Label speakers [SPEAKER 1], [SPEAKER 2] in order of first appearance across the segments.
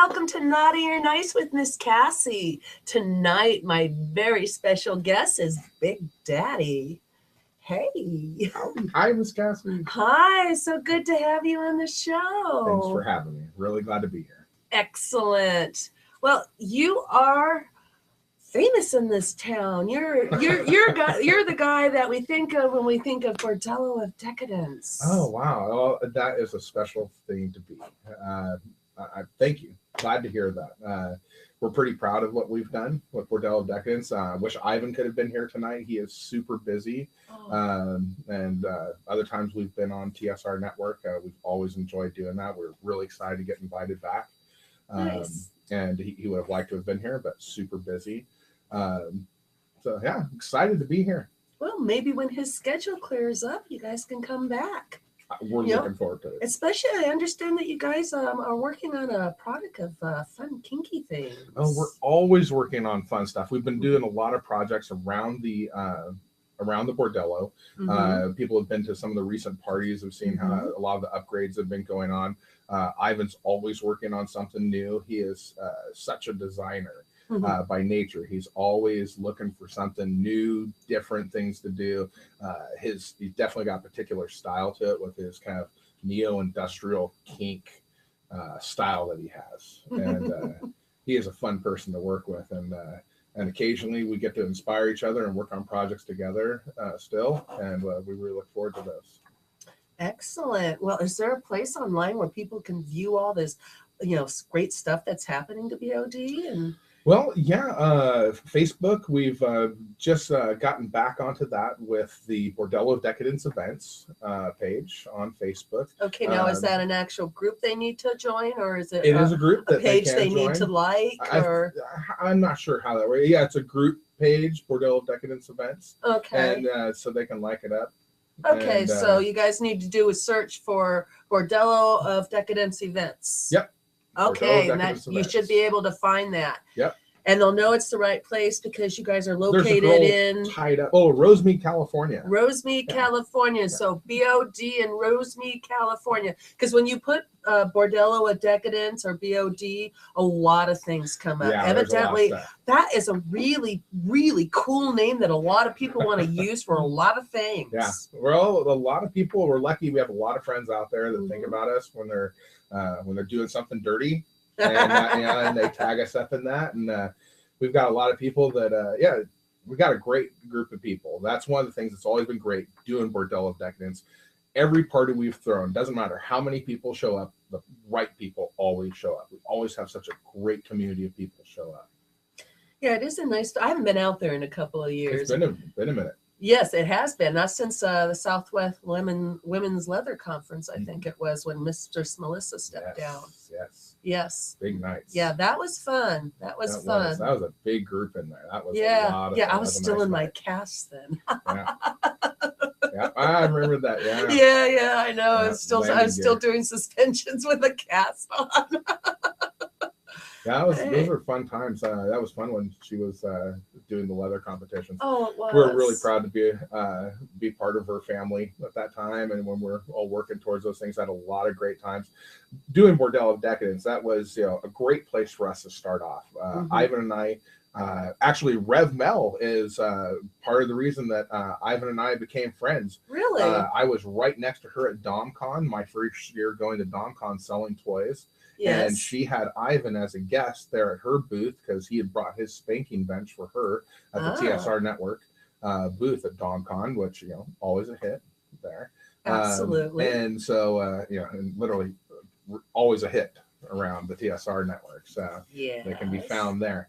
[SPEAKER 1] welcome to Naughty or Nice with Miss Cassie. Tonight, my very special guest is Big Daddy. Hey.
[SPEAKER 2] Hi, Miss Cassie.
[SPEAKER 1] Hi, so good to have you on the show.
[SPEAKER 2] Thanks for having me. Really glad to be here.
[SPEAKER 1] Excellent. Well, you are famous in this town. You're the guy that we think of when we think of Bordello of Decadence.
[SPEAKER 2] Oh, wow. Well, that is a special thing to be. I thank you. Glad to hear that. We're pretty proud of what we've done with Bordello of Decadence. I wish Ivan could have been here tonight. He is super busy. And other times we've been on TSR Network. We've always enjoyed doing that. We're really excited to get invited back.
[SPEAKER 1] Nice.
[SPEAKER 2] And he would have liked to have been here, but super busy. So yeah, excited to be here.
[SPEAKER 1] Well, maybe when his schedule clears up, you guys can come back.
[SPEAKER 2] We're looking forward to it.
[SPEAKER 1] Especially, I understand that you guys are working on a product of fun, kinky things.
[SPEAKER 2] Oh, we're always working on fun stuff. We've been doing a lot of projects around the Bordello. People have been to some of the recent parties. Have seen how a lot of the upgrades have been going on. Ivan's always working on something new. He is such a designer. By nature, he's always looking for something new, different things to do. He's definitely got a particular style to it with his kind of neo-industrial kink style that he has, and he is a fun person to work with. And occasionally we get to inspire each other and work on projects together still, and we really look forward to those.
[SPEAKER 1] Excellent. Well, is there a place online where people can view all this, great stuff that's happening to BOD and?
[SPEAKER 2] Well, yeah, Facebook, we've just gotten back onto that with the Bordello of Decadence events page on Facebook.
[SPEAKER 1] Okay, now is that an actual group they need to join, or is it?
[SPEAKER 2] It is a group that
[SPEAKER 1] page
[SPEAKER 2] they can
[SPEAKER 1] need to like, or?
[SPEAKER 2] I'm not sure how that works. Yeah, it's a group page, Bordello of Decadence events.
[SPEAKER 1] Okay.
[SPEAKER 2] And so they can like it up.
[SPEAKER 1] Okay, so you guys need to do a search for Bordello of Decadence events.
[SPEAKER 2] Yep.
[SPEAKER 1] Okay, and you should be able to find that.
[SPEAKER 2] Yep.
[SPEAKER 1] And they'll know it's the right place because you guys are located in
[SPEAKER 2] tied up. Oh, Rosemead, California.
[SPEAKER 1] Rosemead, California. So BOD in Rosemead, California. Because when you put Bordello of Decadence or BOD, a lot of things come up.
[SPEAKER 2] Yeah,
[SPEAKER 1] evidently, that is a really, really cool name that a lot of people want to use for a lot of things.
[SPEAKER 2] Yeah. Well, a lot of people, we're lucky. We have a lot of friends out there that think about us when they're doing something dirty. And they tag us up in that, and we've got a lot of people that we've got a great group of people. That's one of the things that's always been great doing Bordello of Decadence. Every party we've thrown, doesn't matter how many people show up, the right people always show up. We always have such a great community of people show up.
[SPEAKER 1] Yeah, it is a nice. I haven't been out there in a couple of years.
[SPEAKER 2] It's been a minute.
[SPEAKER 1] Yes, it has been. Not since the Southwest Women's Leather Conference, I think it was, when Mr. Melissa stepped down. Yes.
[SPEAKER 2] Big nights.
[SPEAKER 1] Yeah, that was fun. That was fun.
[SPEAKER 2] That was a big group in there. That was a lot of
[SPEAKER 1] fun.
[SPEAKER 2] I
[SPEAKER 1] was still in my cast then.
[SPEAKER 2] Yeah, I remember that.
[SPEAKER 1] Yeah, I know. I was still doing suspensions with a cast on.
[SPEAKER 2] Yeah, those were fun times. That was fun when she was doing the leather competitions.
[SPEAKER 1] Oh, it was.
[SPEAKER 2] We were really proud to be part of her family at that time, and when we're all working towards those things, I had a lot of great times doing Bordello of Decadence. That was a great place for us to start off. Ivan and I, actually, Rev Mel is part of the reason that Ivan and I became friends.
[SPEAKER 1] Really?
[SPEAKER 2] I was right next to her at DomCon, my first year going to DomCon selling toys. Yes. And she had Ivan as a guest there at her booth because he had brought his spanking bench for her at the TSR Network booth at DomCon, which, always a hit there.
[SPEAKER 1] Absolutely.
[SPEAKER 2] And so, and literally always a hit around the TSR network. So they can be found there.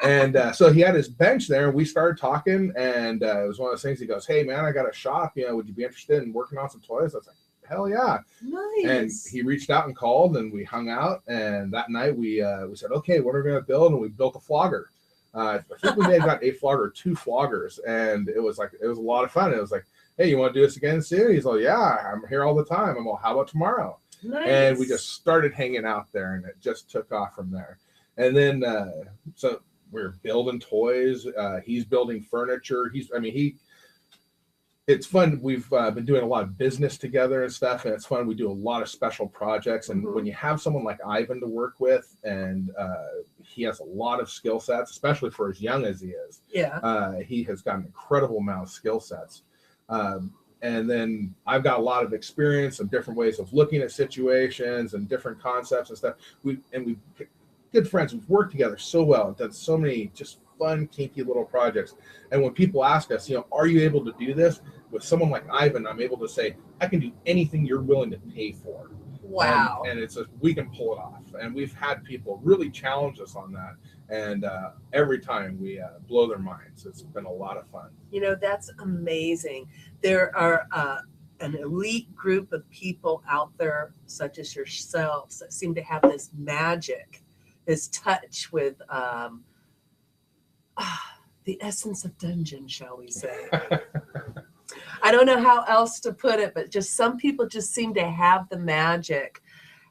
[SPEAKER 2] And so he had his bench there, and we started talking, and it was one of those things. He goes, "Hey, man, I got a shop. Would you be interested in working on some toys?" I was like, hell yeah.
[SPEAKER 1] Nice.
[SPEAKER 2] And he reached out and called, and we hung out. And that night we said, okay, what are we going to build? And we built a flogger. I think we may have got a flogger, 2 floggers. And it was a lot of fun. It was like, hey, you want to do this again soon? He's like, yeah, I'm here all the time. I'm like, how about tomorrow?
[SPEAKER 1] Nice.
[SPEAKER 2] And we just started hanging out there, and it just took off from there. And then, so we're building toys. He's building furniture. it's fun. We've been doing a lot of business together and stuff, and it's fun. We do a lot of special projects, and when you have someone like Ivan to work with, and he has a lot of skill sets, especially for as young as he is.
[SPEAKER 1] Yeah.
[SPEAKER 2] He has got an incredible amount of skill sets. And then I've got a lot of experience and different ways of looking at situations and different concepts and stuff. We've good friends. We've worked together so well and done so many just fun, kinky little projects. And when people ask us, are you able to do this? With someone like Ivan, I'm able to say, I can do anything you're willing to pay for.
[SPEAKER 1] Wow.
[SPEAKER 2] And we can pull it off. And we've had people really challenge us on that. And every time we blow their minds. It's been a lot of fun.
[SPEAKER 1] That's amazing. There are an elite group of people out there, such as yourselves, that seem to have this magic, this touch with the essence of dungeon, shall we say. I don't know how else to put it, but just some people just seem to have the magic.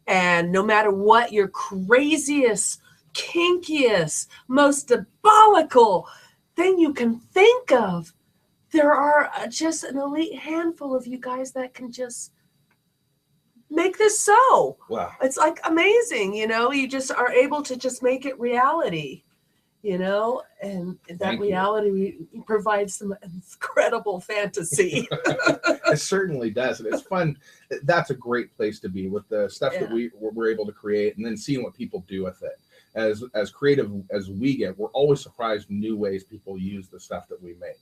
[SPEAKER 1] And no matter what your craziest, kinkiest, most diabolical thing you can think of, there are just an elite handful of you guys that can just make this so.
[SPEAKER 2] Wow.
[SPEAKER 1] It's like amazing, you just are able to just make it reality. And that reality provides some incredible fantasy.
[SPEAKER 2] It certainly does. And it's fun. That's a great place to be with the stuff that we're able to create, and then seeing what people do with it. As creative as we get, we're always surprised new ways people use the stuff that we make.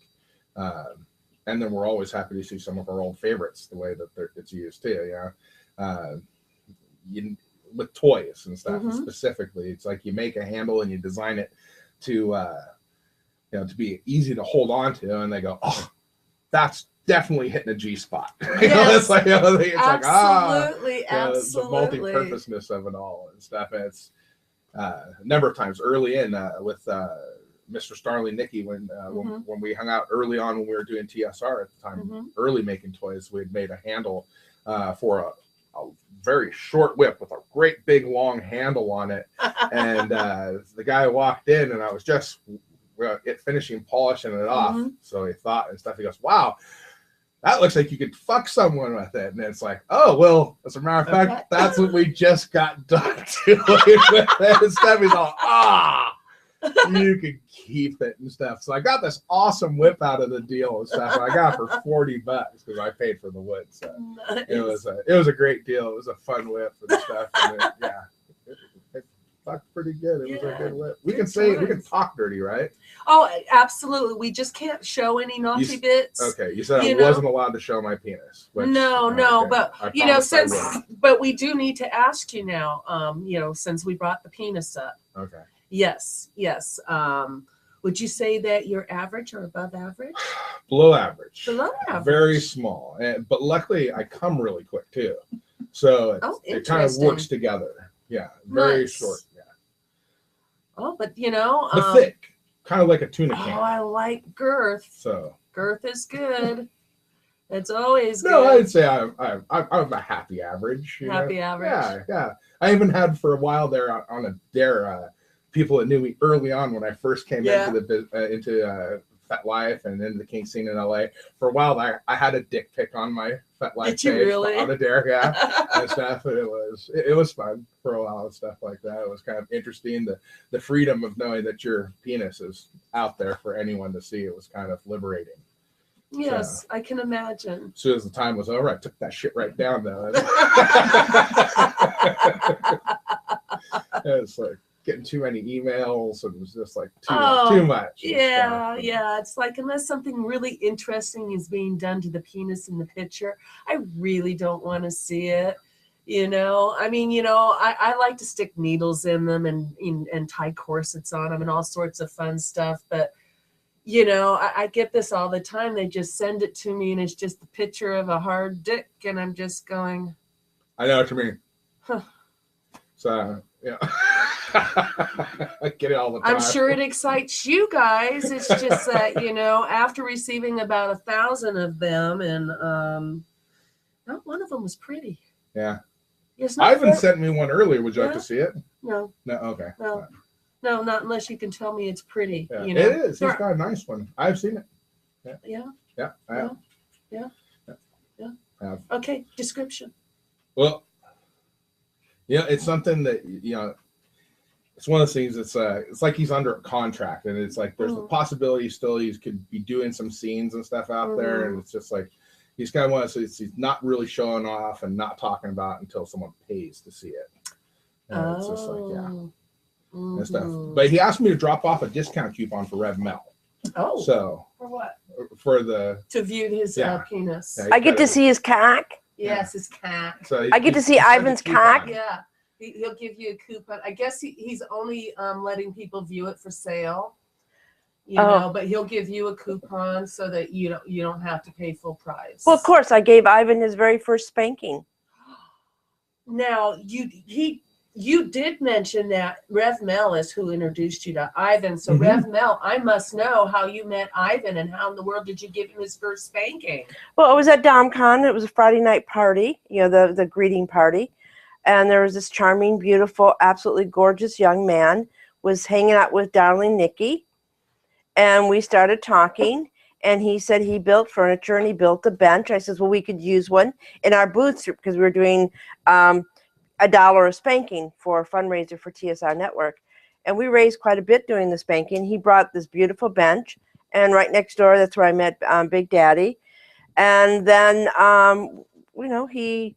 [SPEAKER 2] And then we're always happy to see some of our old favorites, the way that it's used too. With toys and stuff specifically, it's like you make a handle and you design it to to be easy to hold on to, and they go, oh, that's definitely hitting a G spot.
[SPEAKER 1] Yes.
[SPEAKER 2] It's like, it's
[SPEAKER 1] absolutely,
[SPEAKER 2] like
[SPEAKER 1] absolutely.
[SPEAKER 2] The multi-purposeness of it all and stuff. And it's a number of times early in with Mr. Starling Nicky, when we hung out early on when we were doing TSR at the time, early making toys, we had made a handle for a very short whip with a great big long handle on it. And the guy walked in, and I was just finishing polishing it off. So he thought and stuff. He goes, wow, that looks like you could fuck someone with it. And it's like, oh, well, as a matter of fact, that's what we just got done doing with it. And stuff. He's all, you can keep it and stuff. So I got this awesome whip out of the deal and stuff. And I got it for $40 because I paid for the wood. So nice. It was a great deal. It was a fun whip for the stuff. And it fucked pretty good. It was a good whip. We can talk dirty, right? Oh,
[SPEAKER 1] absolutely. We just can't show any naughty bits.
[SPEAKER 2] Okay, you said I wasn't allowed to show my penis. Which,
[SPEAKER 1] no, but but we do need to ask you now. Since we brought the penis up.
[SPEAKER 2] Okay.
[SPEAKER 1] Yes. Would you say that you're average or above average?
[SPEAKER 2] Below average.
[SPEAKER 1] Below average.
[SPEAKER 2] Very small. But luckily, I come really quick, too. So it kind of works together. Yeah, very short. Yeah.
[SPEAKER 1] Oh, but
[SPEAKER 2] but thick. Kind of like a tuna can.
[SPEAKER 1] Oh, I like girth.
[SPEAKER 2] So
[SPEAKER 1] girth is good. It's always good.
[SPEAKER 2] No, I'd say I'm a happy average.
[SPEAKER 1] Happy average.
[SPEAKER 2] Yeah. I even had for a while there on a dare people that knew me early on when I first came into FetLife and into the kink scene in LA. For a while, I had a dick pic on my FetLife page.
[SPEAKER 1] Did you really?
[SPEAKER 2] On a dare, and stuff. And it was fun for a while and stuff like that. It was kind of interesting. The freedom of knowing that your penis is out there for anyone to see. It was kind of liberating.
[SPEAKER 1] Yes, I can imagine.
[SPEAKER 2] As soon as the time was over, I took that shit right down though. It's like getting too many emails, and it was just like too much.
[SPEAKER 1] Yeah. It's like, unless something really interesting is being done to the penis in the picture, I really don't want to see it. I mean, I like to stick needles in them and tie corsets on them and all sorts of fun stuff, but I get this all the time. They just send it to me, and it's just the picture of a hard dick, and I'm just going,
[SPEAKER 2] I know what you mean. Huh. So, yeah. I get it all the time.
[SPEAKER 1] I'm sure it excites you guys. It's just that, after receiving about 1,000 of them, and not one of them was pretty.
[SPEAKER 2] Yeah. Ivan sent me one earlier. Would you like to see it?
[SPEAKER 1] No.
[SPEAKER 2] No? Okay.
[SPEAKER 1] No, not unless you can tell me it's pretty.
[SPEAKER 2] Yeah. It is. He's got a nice one. I've seen it.
[SPEAKER 1] Yeah.
[SPEAKER 2] Yeah.
[SPEAKER 1] Yeah. Yeah.
[SPEAKER 2] Have.
[SPEAKER 1] Okay. Description.
[SPEAKER 2] Well, it's something that, it's one of those things. It's like he's under a contract, and it's like there's the possibility still he could be doing some scenes and stuff out there, and it's just like he's kind of one of those, he's not really showing off and not talking about it until someone pays to see it. And it's just like and stuff. But he asked me to drop off a discount coupon for Rev Mel.
[SPEAKER 1] Oh.
[SPEAKER 2] So
[SPEAKER 1] for what?
[SPEAKER 2] For the
[SPEAKER 1] to view his penis.
[SPEAKER 2] Yeah,
[SPEAKER 3] I get to see his cock.
[SPEAKER 1] Yes, his cock.
[SPEAKER 2] So
[SPEAKER 3] I get to see Ivan's cock.
[SPEAKER 1] Yeah. He'll give you a coupon. I guess he's only letting people view it for sale, but he'll give you a coupon so that you don't have to pay full price.
[SPEAKER 3] Well, of course, I gave Ivan his very first spanking.
[SPEAKER 1] Now you did mention that Rev Mel is who introduced you to Ivan. So Rev Mel, I must know how you met Ivan and how in the world did you give him his first spanking?
[SPEAKER 3] Well, it was at DomCon. It was a Friday night party, the greeting party. And there was this charming, beautiful, absolutely gorgeous young man was hanging out with darling Nikki. And we started talking. And he said he built furniture and he built a bench. I said, well, we could use one in our booths because we were doing $1 a spanking for a fundraiser for TSR Network. And we raised quite a bit doing the spanking. He brought this beautiful bench. And right next door, that's where I met Big Daddy. And then, he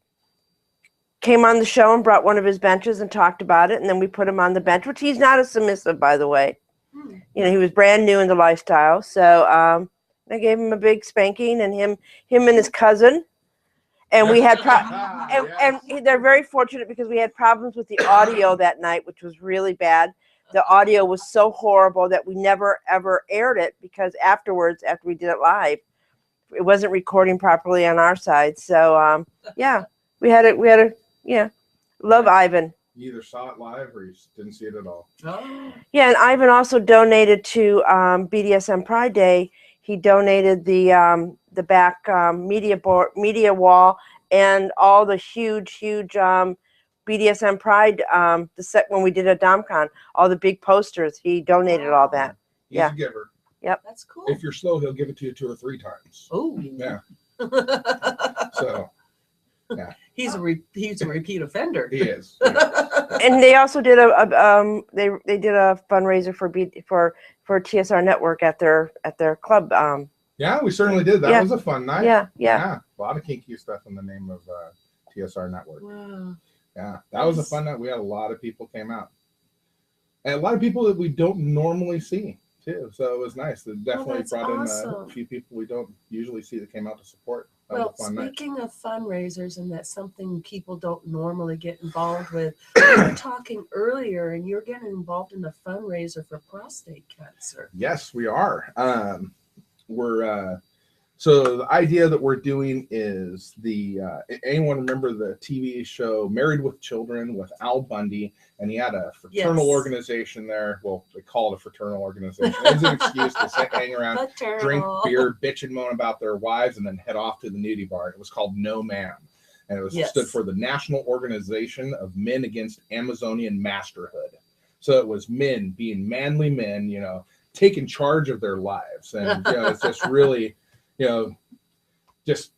[SPEAKER 3] came on the show and brought one of his benches and talked about it. And then we put him on the bench, which he's not a submissive, by the way. He was brand new in the lifestyle. So I gave him a big spanking, and him and his cousin. And we had and they're very fortunate because we had problems with the audio that night, which was really bad. The audio was so horrible that we never ever aired it because afterwards, after we did it live, it wasn't recording properly on our side. So we had a love Ivan.
[SPEAKER 2] You either saw it live or you didn't see it at all.
[SPEAKER 1] Oh.
[SPEAKER 3] Yeah, and Ivan also donated to BDSM Pride Day. He donated the back media wall and all the huge BDSM Pride the set when we did a DomCon, all the big posters. He donated all that.
[SPEAKER 2] He's a giver.
[SPEAKER 3] Yep.
[SPEAKER 1] That's cool.
[SPEAKER 2] If you're slow, he'll give it to you 2 or 3 times.
[SPEAKER 1] Oh.
[SPEAKER 2] Yeah. So. Yeah.
[SPEAKER 1] He's a repeat offender.
[SPEAKER 2] He is.
[SPEAKER 3] And they also did they did a fundraiser for TSR Network at their club.
[SPEAKER 2] Yeah, we certainly did. That was a fun night.
[SPEAKER 3] Yeah.
[SPEAKER 2] A lot of kinky stuff in the name of TSR Network.
[SPEAKER 1] Wow.
[SPEAKER 2] Yeah, that was a fun night. We had a lot of people came out, and a lot of people that we don't normally see too. So it was nice. It definitely brought in a few people we don't usually see that came out to support.
[SPEAKER 1] Well, speaking of fundraisers, and that's something people don't normally get involved with, we were talking earlier, and you're getting involved in a fundraiser for prostate cancer.
[SPEAKER 2] Yes, we are. So the idea that we're doing is anyone remember the TV show Married with Children with Al Bundy? And he had a fraternal organization there. Well, they call it a fraternal organization. It was an excuse to hang around, drink beer, bitch and moan about their wives, and then head off to the nudie bar. It was called No Man. And it stood for the National Organization of Men Against Amazonian Masterhood. So it was men being manly men, taking charge of their lives. And, it's just really... just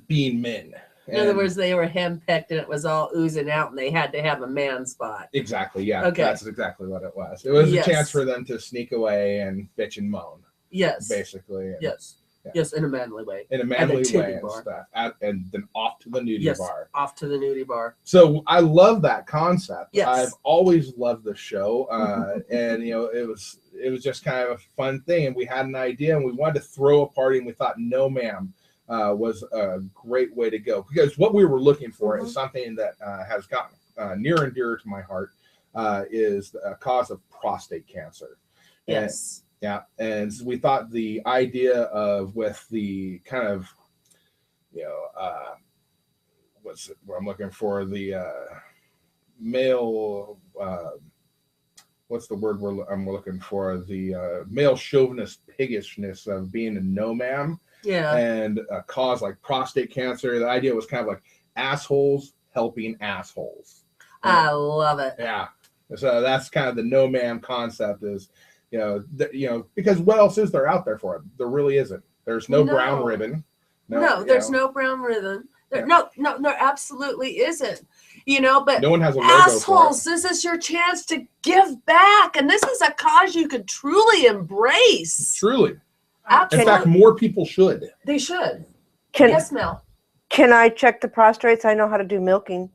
[SPEAKER 2] being men.
[SPEAKER 1] In other words, they were henpecked and it was all oozing out and they had to have a man spot.
[SPEAKER 2] Exactly. Yeah.
[SPEAKER 1] Okay.
[SPEAKER 2] That's exactly what it was. It was a chance for them to sneak away and bitch and moan.
[SPEAKER 1] Yes.
[SPEAKER 2] Basically. And,
[SPEAKER 1] yes. Yes, in a manly way.
[SPEAKER 2] In a manly way and stuff. And then off to the nudie bar.
[SPEAKER 1] Off to the nudie bar.
[SPEAKER 2] So I love that concept.
[SPEAKER 1] Yes.
[SPEAKER 2] I've always loved the show. And it was just kind of a fun thing. And we had an idea and we wanted to throw a party, and we thought No Ma'am was a great way to go. Because what we were looking for is something that has gotten near and dear to my heart, is the cause of prostate cancer.
[SPEAKER 1] Yes.
[SPEAKER 2] Yeah, and we thought the idea of with the kind of, what's what I'm looking for, the male, what's the word I'm looking for, the male chauvinist piggishness of being a no ma'am, and a cause like prostate cancer. The idea was kind of like assholes helping assholes.
[SPEAKER 1] I love it.
[SPEAKER 2] Yeah, so that's kind of the no ma'am concept is. Because what else is there out there for it? There really isn't. There's no
[SPEAKER 1] No.
[SPEAKER 2] brown ribbon.
[SPEAKER 1] No, there's no brown ribbon. There, no, absolutely isn't. You know, but
[SPEAKER 2] no one has a logo
[SPEAKER 1] assholes,
[SPEAKER 2] for it.
[SPEAKER 1] this is your chance to give back. And this is a cause you could truly embrace.
[SPEAKER 2] Truly.
[SPEAKER 1] Absolutely.
[SPEAKER 2] In fact, more people should.
[SPEAKER 1] They should.
[SPEAKER 3] Can,
[SPEAKER 1] Yes, Mel.
[SPEAKER 3] Can I check the prostrates? I know how to do milking.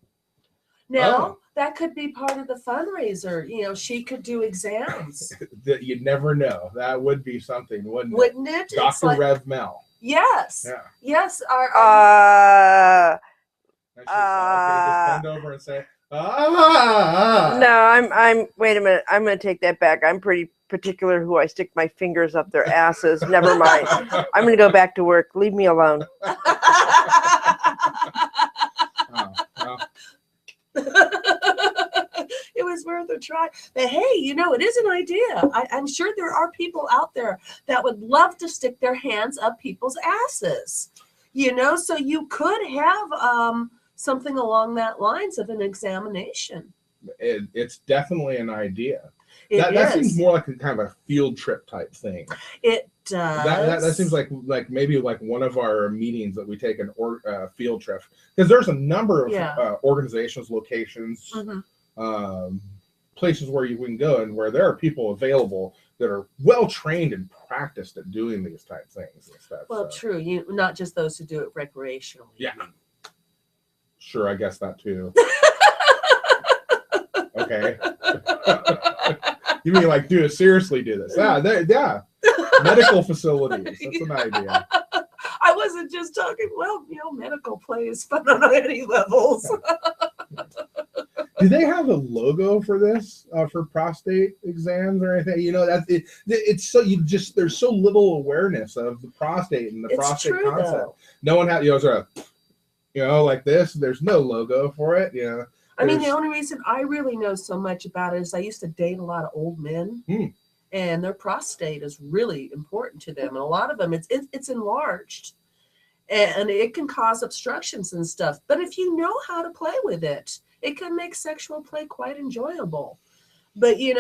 [SPEAKER 1] Now, that could be part of the fundraiser. You know, she could do exams.
[SPEAKER 2] You'd never know. That would be something, wouldn't it?
[SPEAKER 1] Wouldn't it?
[SPEAKER 2] Dr.
[SPEAKER 1] Like,
[SPEAKER 2] Rev Mel.
[SPEAKER 1] yes.
[SPEAKER 2] Yeah.
[SPEAKER 1] Yes.
[SPEAKER 2] Okay, just bend over and say, ah.
[SPEAKER 3] No, I'm wait a minute. I'm going to take that back. I'm pretty particular who I stick my fingers up their asses. Never mind. I'm going to go back to work. Leave me alone.
[SPEAKER 1] It was worth a try. But hey, you know, it is an idea. I'm sure there are people out there that would love to stick their hands up people's asses. You know, so you could have something along that lines of an examination.
[SPEAKER 2] It's definitely an idea.
[SPEAKER 1] That
[SPEAKER 2] seems more like a kind of a field trip type thing.
[SPEAKER 1] It does.
[SPEAKER 2] That seems like maybe like one of our meetings that we take an field trip, because there's a number of organizations, locations, places where you can go and where there are people available that are well trained and practiced at doing these type things and stuff.
[SPEAKER 1] Well, true. You not just those who do it recreationally.
[SPEAKER 2] Yeah. Sure, I guess that too. Okay. You mean like seriously do this? Yeah. Medical facilities. That's an idea.
[SPEAKER 1] I wasn't just talking, well, you know, medical play is fun on any levels.
[SPEAKER 2] Do they have a logo for this, for prostate exams or anything? You know, it's so there's so little awareness of the prostate and the prostate concept.
[SPEAKER 1] Though.
[SPEAKER 2] No one has, sort of, like this. There's no logo for it.
[SPEAKER 1] I mean, the only reason I really know so much about it is I used to date a lot of old men, and their prostate is really important to them. And a lot of them, it's enlarged, and it can cause obstructions and stuff. But if you know how to play with it, it can make sexual play quite enjoyable. But, you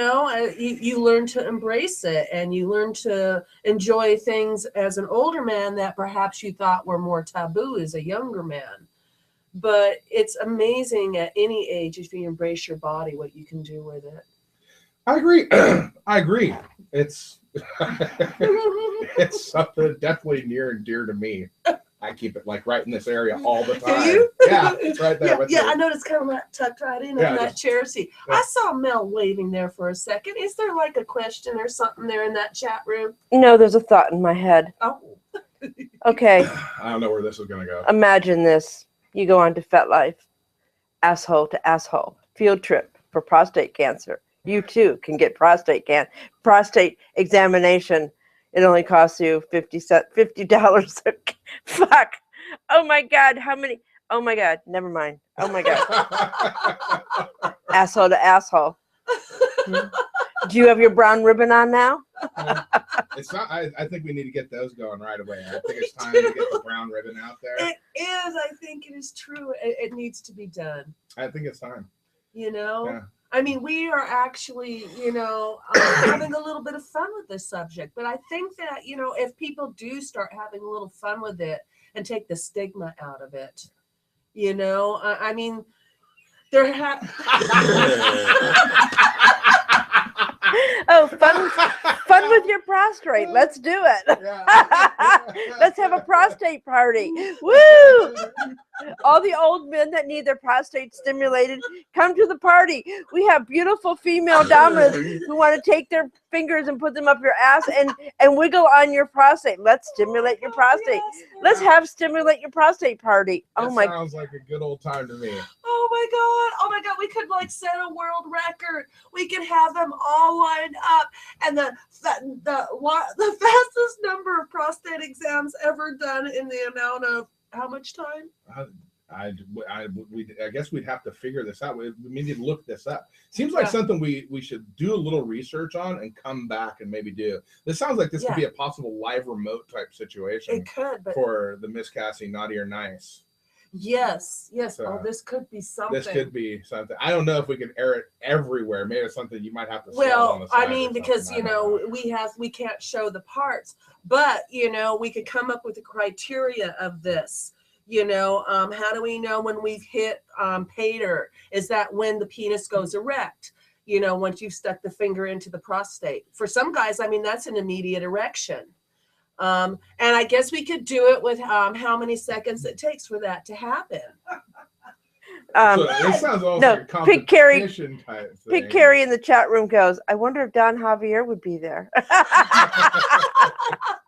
[SPEAKER 1] learn to embrace it, and you learn to enjoy things as an older man that perhaps you thought were more taboo as a younger man. But it's amazing at any age, if you embrace your body, what you can do with it.
[SPEAKER 2] I agree. I agree. It's it's something definitely near and dear to me. I keep it like right in this area all the time.
[SPEAKER 1] Do you?
[SPEAKER 2] Yeah, it's right there.
[SPEAKER 1] Yeah, I noticed kind of like tucked right in on that chair seat.
[SPEAKER 2] Yeah.
[SPEAKER 1] I saw Mel waving there for a second. Is there like a question or something there in that chat room?
[SPEAKER 3] No, there's a thought in my head.
[SPEAKER 1] Oh.
[SPEAKER 3] Okay.
[SPEAKER 2] I don't know where this is going to go.
[SPEAKER 3] Imagine this. You go on to FetLife, asshole to asshole, field trip for prostate cancer. You too can get prostate examination. It only costs you $50. Fuck. Oh my God. How many? Oh my God. Never mind. Oh my God. Asshole to asshole. Do you have your brown ribbon on now?
[SPEAKER 2] It's not. I think we need to get those going right away. I think it's time to get the brown ribbon out there.
[SPEAKER 1] It is. I think it is true. It needs to be done.
[SPEAKER 2] I think it's time.
[SPEAKER 1] Yeah. I mean, we are actually, having a little bit of fun with this subject. But I think that, if people do start having a little fun with it and take the stigma out of it, I mean, there
[SPEAKER 3] Oh, fun with your prostate. Let's do it. Let's have a prostate party. Woo! All the old men that need their prostate stimulated, come to the party. We have beautiful female dominants who want to take their fingers and put them up your ass and wiggle on your prostate. Let's stimulate your prostate. Let's have stimulate your prostate party.
[SPEAKER 2] Oh my! Sounds like a good old time to me.
[SPEAKER 1] Oh my God! We could like set a world record. We could have them all lined up, and the fastest number of prostate exams ever done in the amount of how much time?
[SPEAKER 2] I guess we'd have to figure this out. We need to look this up. Seems like something we should do a little research on and come back and maybe do. This sounds like this could be a possible live remote type situation.
[SPEAKER 1] It could, but
[SPEAKER 2] for the Miss Cassie Naughty or Nice.
[SPEAKER 1] Yes, yes.
[SPEAKER 2] So,
[SPEAKER 1] oh, this could be something.
[SPEAKER 2] This could be something. I don't know if we can air it everywhere. Maybe it's something you might have to.
[SPEAKER 1] Well,
[SPEAKER 2] I
[SPEAKER 1] mean, because we can't show the parts, but we could come up with a criteria of this. How do we know when we've hit pater? Is that when the penis goes erect? Once you've stuck the finger into the prostate. For some guys, I mean, that's an immediate erection. And I guess we could do it with how many seconds it takes for that to happen.
[SPEAKER 2] So it sounds almost like a competition type thing.
[SPEAKER 3] Pig Carrie in the chat room goes, I wonder if Don Javier would be there.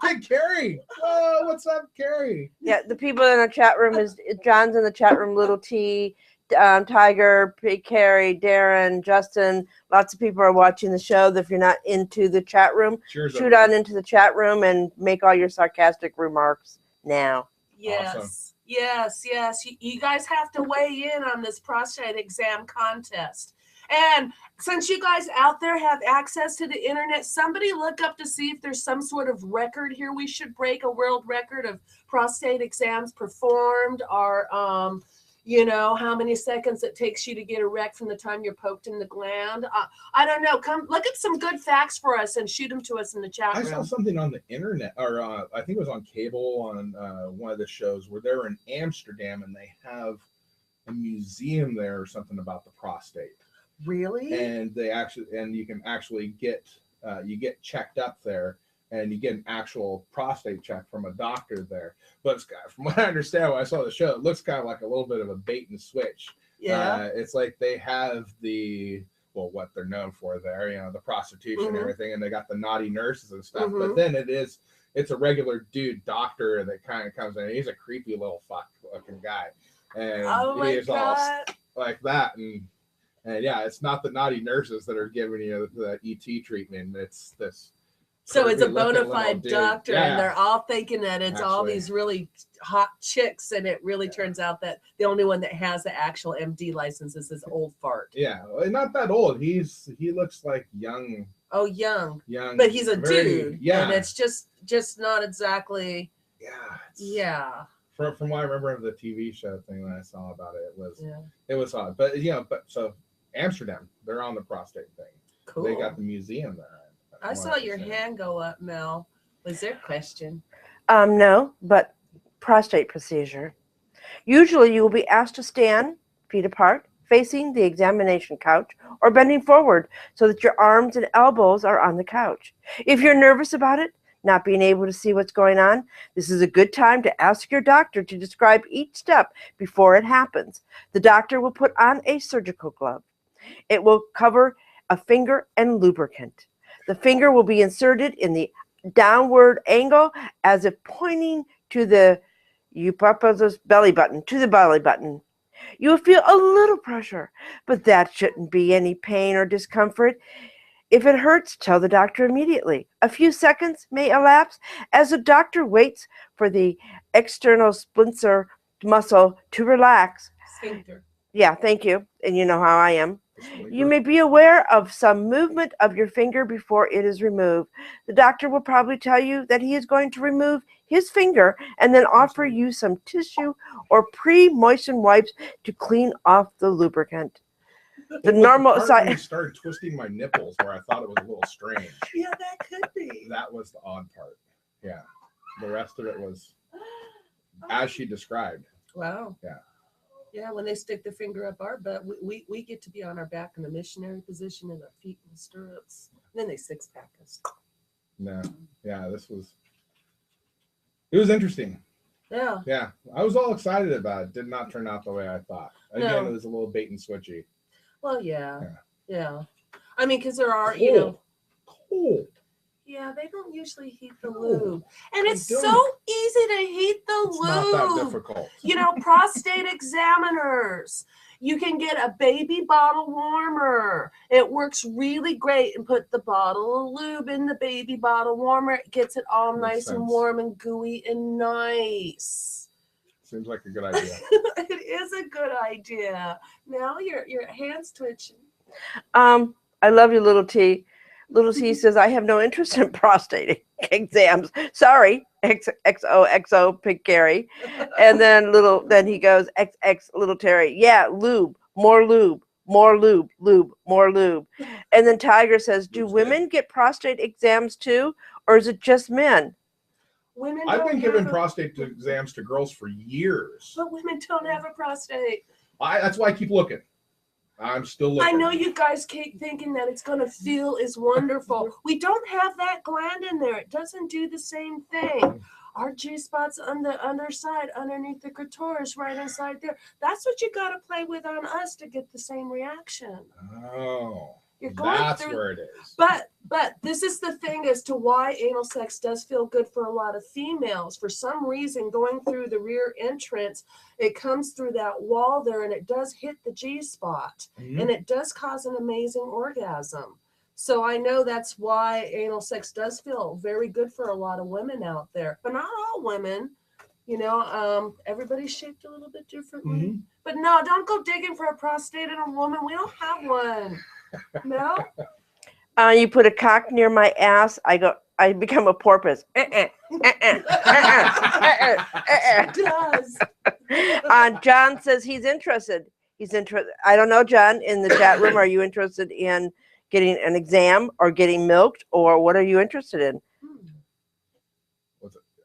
[SPEAKER 2] Pig Carrie. Whoa, what's up, Carrie?
[SPEAKER 3] Yeah, the people in the chat room is John's in the chat room, Little T, Tiger, Pig Carrie, Darren, Justin. Lots of people are watching the show. If you're not into the chat room, shoot on into the chat room and make all your sarcastic remarks now.
[SPEAKER 1] Yes.
[SPEAKER 2] Awesome.
[SPEAKER 1] Yes. You guys have to weigh in on this prostate exam contest. And since you guys out there have access to the internet, somebody look up to see if there's some sort of record here. We should break a world record of prostate exams performed, or how many seconds it takes you to get erect from the time you're poked in the gland. I don't know. Come look at some good facts for us and shoot them to us in the chat room.
[SPEAKER 2] I saw something on the internet, or I think it was on cable on one of the shows where they're in Amsterdam and they have a museum there or something about the prostate.
[SPEAKER 1] Really?
[SPEAKER 2] And you can actually get checked up there, and you get an actual prostate check from a doctor there. But from what I understand, when I saw the show, it looks kind of like a little bit of a bait and switch.
[SPEAKER 1] Yeah.
[SPEAKER 2] It's like they have what they're known for there, the prostitution and everything, and they got the naughty nurses and stuff. But then it's a regular dude doctor that kind of comes in. He's a creepy little fucking guy, and he's all like that. And yeah, it's not the naughty nurses that are giving you the ET treatment. It's this.
[SPEAKER 1] So it's a bona fide doctor, and they're all thinking that it's all these really hot chicks, and it really turns out that the only one that has the actual MD license is this old fart.
[SPEAKER 2] Yeah, not that old. He looks like young.
[SPEAKER 1] Oh, young.
[SPEAKER 2] Young.
[SPEAKER 1] But he's a dude.
[SPEAKER 2] Yeah.
[SPEAKER 1] And it's just not exactly.
[SPEAKER 2] Yeah.
[SPEAKER 1] Yeah.
[SPEAKER 2] From what I remember of the TV show thing that I saw about it, it was odd. But so Amsterdam, they're on the prostate thing.
[SPEAKER 1] Cool.
[SPEAKER 2] They got the museum there.
[SPEAKER 1] I saw your hand go up, Mel. Was there a question?
[SPEAKER 3] No, but prostate procedure. Usually you will be asked to stand, feet apart, facing the examination couch, or bending forward so that your arms and elbows are on the couch. If you're nervous about it, not being able to see what's going on, this is a good time to ask your doctor to describe each step before it happens. The doctor will put on a surgical glove. It will cover a finger and lubricant. The finger will be inserted in the downward angle as if pointing to the belly button. You will feel a little pressure, but that shouldn't be any pain or discomfort. If it hurts, tell the doctor immediately. A few seconds may elapse as the doctor waits for the external sphincter muscle to relax.
[SPEAKER 1] Sphincter.
[SPEAKER 3] Yeah, thank you. And you know how I am. You may be aware of some movement of your finger before it is removed. The doctor will probably tell you that he is going to remove his finger and then offer you some tissue or pre-moistened wipes to clean off the lubricant. The normal side
[SPEAKER 2] started twisting my nipples where I thought it was a little strange.
[SPEAKER 1] Yeah, that could be.
[SPEAKER 2] That was the odd part. Yeah. The rest of it was as she described.
[SPEAKER 1] Wow.
[SPEAKER 2] Yeah.
[SPEAKER 1] Yeah, when they stick the finger up our butt, we get to be on our back in the missionary position and our feet in the stirrups. And then they six-pack us.
[SPEAKER 2] No. Yeah, it was interesting.
[SPEAKER 1] Yeah.
[SPEAKER 2] Yeah. I was all excited about it. Did not turn out the way I thought. Again, It was a little bait and switchy.
[SPEAKER 1] Well, yeah. I mean, because there are,
[SPEAKER 2] Cool.
[SPEAKER 1] Yeah, they don't usually heat the lube. And it's so easy to heat the lube.
[SPEAKER 2] It's not that difficult.
[SPEAKER 1] Prostate examiners. You can get a baby bottle warmer. It works really great, and put the bottle of lube in the baby bottle warmer. It gets it all nice and warm and gooey and nice.
[SPEAKER 2] Seems like a good idea.
[SPEAKER 1] It is a good idea. Now your hand's twitching.
[SPEAKER 3] I love you, Little T. Little C says, I have no interest in prostate exams. Sorry, XOXO Pig Carrie. And then he goes, XX Little Terry. Yeah, lube, more lube, more lube, more lube. And then Tiger says, do women get prostate exams too, or is it just men?
[SPEAKER 1] Women
[SPEAKER 2] I've been giving
[SPEAKER 1] a
[SPEAKER 2] prostate exams to girls for years.
[SPEAKER 1] But women don't have a prostate.
[SPEAKER 2] That's why I keep looking. I'm still looking.
[SPEAKER 1] I know you guys keep thinking that it's going to feel is wonderful. We don't have that gland in there. It doesn't do the same thing. Our G-spot's on the underside, underneath the clitoris, right inside there. That's what you got to play with on us to get the same reaction.
[SPEAKER 2] Oh,
[SPEAKER 1] You're going
[SPEAKER 2] that's
[SPEAKER 1] through,
[SPEAKER 2] where it is.
[SPEAKER 1] But this is the thing as to why anal sex does feel good for a lot of females. For some reason, going through the rear entrance, it comes through that wall there, and it does hit the G-spot, and it does cause an amazing orgasm. So I know that's why anal sex does feel very good for a lot of women out there, but not all women. You know, everybody's shaped a little bit differently. But no, don't go digging for a prostate in a woman. We don't have one. No.
[SPEAKER 3] You put a cock near my ass, I become a porpoise.
[SPEAKER 1] It does.
[SPEAKER 3] John says he's interested. I don't know, John, in the chat room, are you interested in getting an exam or getting milked, or what are you interested in?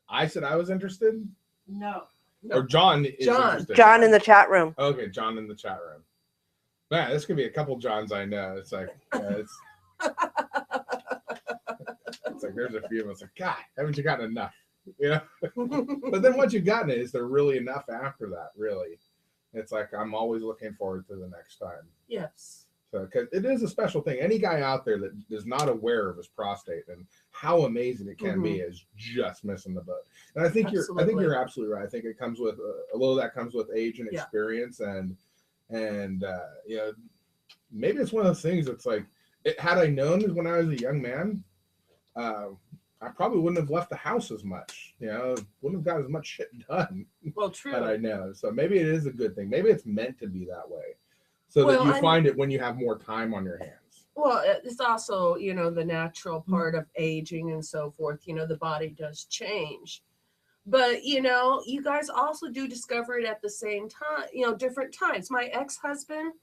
[SPEAKER 2] I said I was interested?
[SPEAKER 1] No.
[SPEAKER 2] Or John is interested?
[SPEAKER 3] John in the chat room.
[SPEAKER 2] Okay, John in the chat room. Man, this could be a couple Johns I know. It's like, it's like there's a few of us like, God, haven't you gotten enough? You know? But then once you've gotten it, is there really enough after that, really? It's like, I'm always looking forward to the next time.
[SPEAKER 1] Yes.
[SPEAKER 2] So, because it is a special thing. Any guy out there that is not aware of his prostate and how amazing it can be is just missing the boat. And I think you're absolutely right. I think it comes with a little of that comes with age and experience, and you know, maybe it's one of those things that's like, had I known when I was a young man, I probably wouldn't have left the house as much. You know, wouldn't have got as much shit done.
[SPEAKER 1] Well, true.
[SPEAKER 2] Had I known. So maybe it is a good thing. Maybe it's meant to be that way, so that you find it when you have more time on your hands.
[SPEAKER 1] Well, it's also, you know, the natural part of aging and so forth. You know, the body does change. But, you know, you guys also do discover it at the same time, you know, different times. My ex-husband,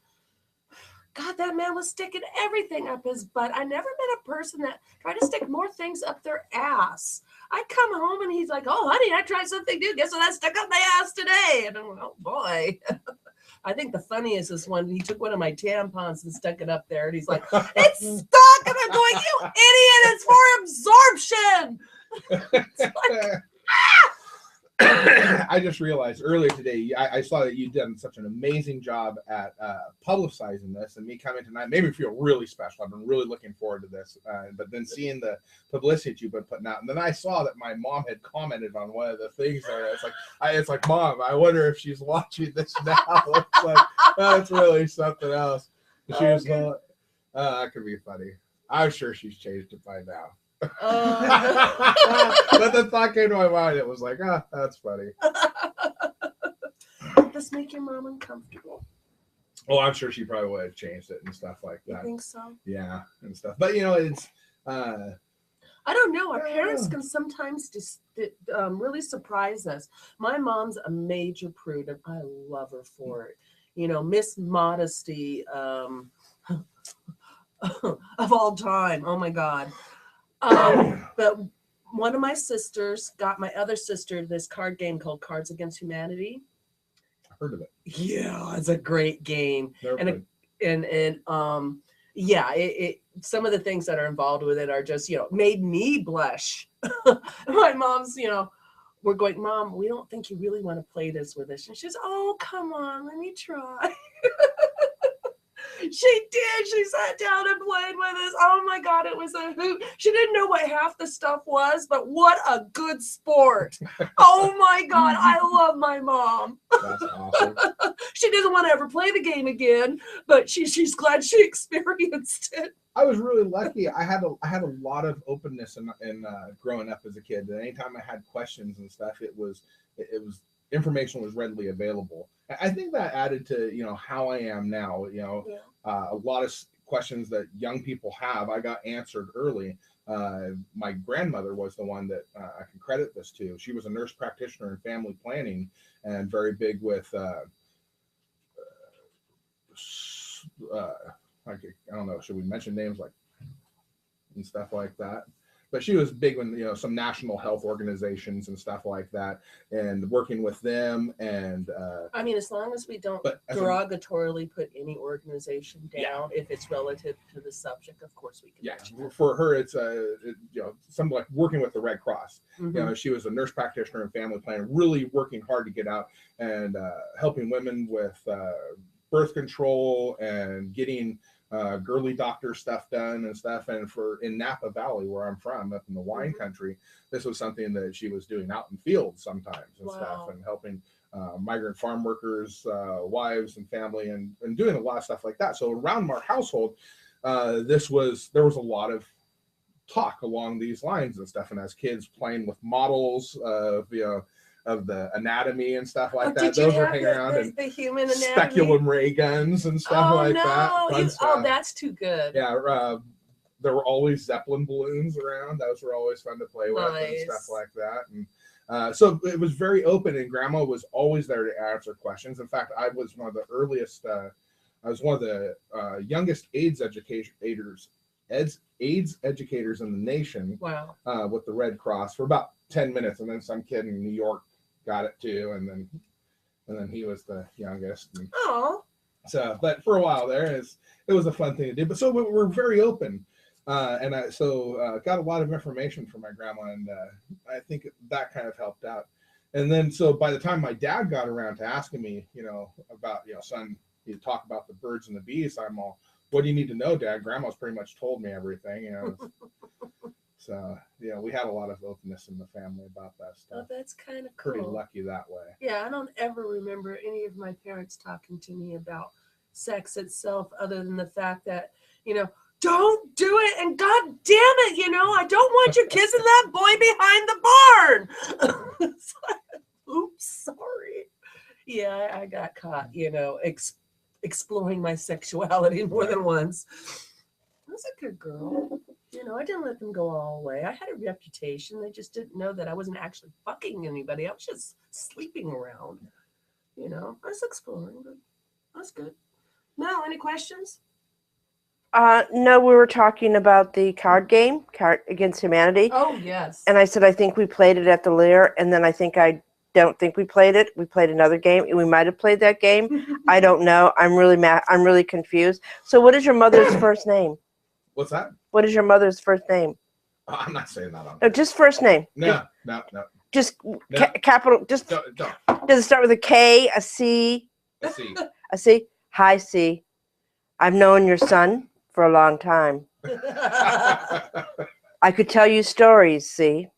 [SPEAKER 1] God, that man was sticking everything up his butt. I never met a person that tried to stick more things up their ass. I come home and he's like, oh, honey, I tried something new. Guess what I stuck up my ass today? And I'm like, oh, boy. I think the funniest is when he took one of my tampons and stuck it up there. And he's like, it's stuck. And I'm going, you idiot, it's for absorption. It's like,
[SPEAKER 2] I just realized earlier today, I saw that you'd done such an amazing job at publicizing this, and me coming tonight made me feel really special. I've been really looking forward to this, but then seeing the publicity you've been putting out, and then I saw that my mom had commented on one of the things there. It's like, Mom, I wonder if she's watching this now. It's like, that's really something else. She was like, that could be funny. I'm sure she's changed it by now. But the thought came to my mind. It was like, that's funny.
[SPEAKER 1] Does make your mom uncomfortable?
[SPEAKER 2] Oh, I'm sure she probably would have changed it and stuff like that.
[SPEAKER 1] You think so?
[SPEAKER 2] Yeah, and stuff. But you know, it's
[SPEAKER 1] I don't know. Our parents can sometimes just really surprise us. My mom's a major prude, and I love her for it. You know, Miss Modesty of all time. Oh my God. But one of my sisters got my other sister this card game called Cards Against Humanity.
[SPEAKER 2] I heard of it.
[SPEAKER 1] Yeah, it's a great game.
[SPEAKER 2] It
[SPEAKER 1] Some of the things that are involved with it are just, you know, made me blush. My mom's, you know, we're going, Mom, we don't think you really want to play this with us. And she's, oh, come on, let me try. She did. She sat down and played with us. Oh my God, it was a hoot. She didn't know what half the stuff was, but what a good sport. Oh my God, I love my mom.
[SPEAKER 2] That's awesome.
[SPEAKER 1] She doesn't want to ever play the game again, but she's glad she experienced it.
[SPEAKER 2] I was really lucky. I had a lot of openness in growing up as a kid. And anytime I had questions and stuff, it was information was readily available. I think that added to, you know, how I am now. You know, a lot of questions that young people have, I got answered early. My grandmother was the one that I can credit this to. She was a nurse practitioner in family planning and very big with I don't know, should we mention names like and stuff like that? But she was big when, you know, some national health organizations and stuff like that, and working with them. And
[SPEAKER 1] I mean, as long as we don't derogatorily put any organization down, if it's relative to the subject, of course we can.
[SPEAKER 2] Yeah, for her, it's you know, something like working with the Red Cross. You know, she was a nurse practitioner and family planner, really working hard to get out and helping women with birth control and getting girly doctor stuff done and stuff. And in Napa Valley, where I'm from, up in the wine country, this was something that she was doing out in fields sometimes and stuff, and helping migrant farm workers, wives and family, and doing a lot of stuff like that. So around our household, there was a lot of talk along these lines and stuff. And as kids playing with models of, you know, of the anatomy and stuff like that, those were hanging around, and
[SPEAKER 1] the human anatomy,
[SPEAKER 2] speculum ray guns and stuff that.
[SPEAKER 1] That's too good.
[SPEAKER 2] Yeah, there were always Zeppelin balloons around. Those were always fun to play with and stuff like that. And so it was very open, and Grandma was always there to answer questions. In fact, I was one of the earliest. I was one of the youngest AIDS educators in the nation.
[SPEAKER 1] Wow.
[SPEAKER 2] With the Red Cross for about 10 minutes, and then some kid in New York got it too, and then he was the youngest.
[SPEAKER 1] Oh.
[SPEAKER 2] So, but for a while there, it was a fun thing to do. But so we're very open, and I got a lot of information from my grandma, and I think that kind of helped out. And then so by the time my dad got around to asking me, you know, about, you know, son, you talk about the birds and the bees, I'm all, what do you need to know, Dad? Grandma's pretty much told me everything, you know. So, yeah, we had a lot of openness in the family about that stuff.
[SPEAKER 1] Oh, that's kind of cool.
[SPEAKER 2] Pretty lucky that way.
[SPEAKER 1] Yeah, I don't ever remember any of my parents talking to me about sex itself, other than the fact that, you know, don't do it, and God damn it, you know, I don't want you kissing that boy behind the barn. It's like, oops, sorry. Yeah, I got caught, you know, exploring my sexuality more than once. I was a good girl. You know, I didn't let them go all the way. I had a reputation. They just didn't know that I wasn't actually fucking anybody. I was just sleeping around. You know, I was exploring, but that's good. Mel, any questions?
[SPEAKER 3] No, we were talking about the card game, Card Against Humanity.
[SPEAKER 1] Oh, yes.
[SPEAKER 3] And I said, I think we played it at the Lear, and then I don't think we played it. We played another game. We might have played that game. I don't know. I'm really mad. I'm really confused. So what is your mother's first name?
[SPEAKER 2] What's that?
[SPEAKER 3] What is your mother's first name?
[SPEAKER 2] I'm not saying that on.
[SPEAKER 3] No, just first name.
[SPEAKER 2] No.
[SPEAKER 3] Just
[SPEAKER 2] No.
[SPEAKER 3] capital. Just
[SPEAKER 2] Don't.
[SPEAKER 3] does it start with a K, a C?
[SPEAKER 2] A C.
[SPEAKER 3] A C? Hi, C. I've known your son for a long time. I could tell you stories, C.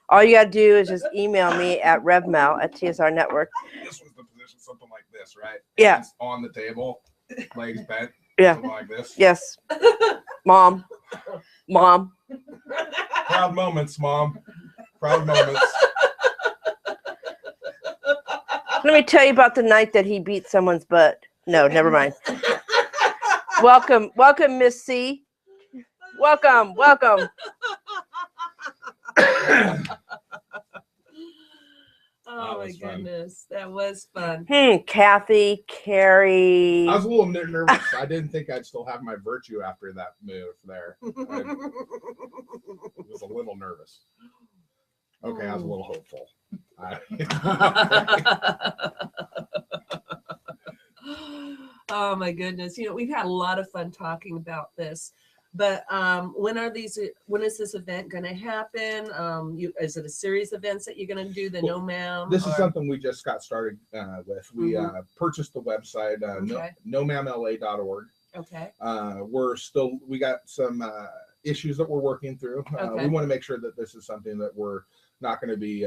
[SPEAKER 3] All you got to do is just email me at revmel@TSRnetwork.
[SPEAKER 2] This was the position, something like this, right?
[SPEAKER 3] Yeah.
[SPEAKER 2] Hands on the table, legs bent.
[SPEAKER 3] Yeah.
[SPEAKER 2] Something like this.
[SPEAKER 3] Yes. Mom.
[SPEAKER 2] Proud moments, Mom. Proud moments.
[SPEAKER 3] Let me tell you about the night that he beat someone's butt. No, never mind. Welcome, Miss C. Welcome.
[SPEAKER 1] Oh my goodness, that was fun.
[SPEAKER 3] Kathy, Carrie.
[SPEAKER 2] I was a little nervous. I didn't think I'd still have my virtue after that move there. I was a little nervous. Okay, I was a little hopeful.
[SPEAKER 1] Oh my goodness. You know, we've had a lot of fun talking about this. But when is this event going to happen? Is it a series of events that you're going to do? The No Ma'am?
[SPEAKER 2] This is something we just got started with. We purchased the website, nomamla.org.
[SPEAKER 1] Okay.
[SPEAKER 2] We got some issues that we're working through. We want to make sure that this is something that we're not going to be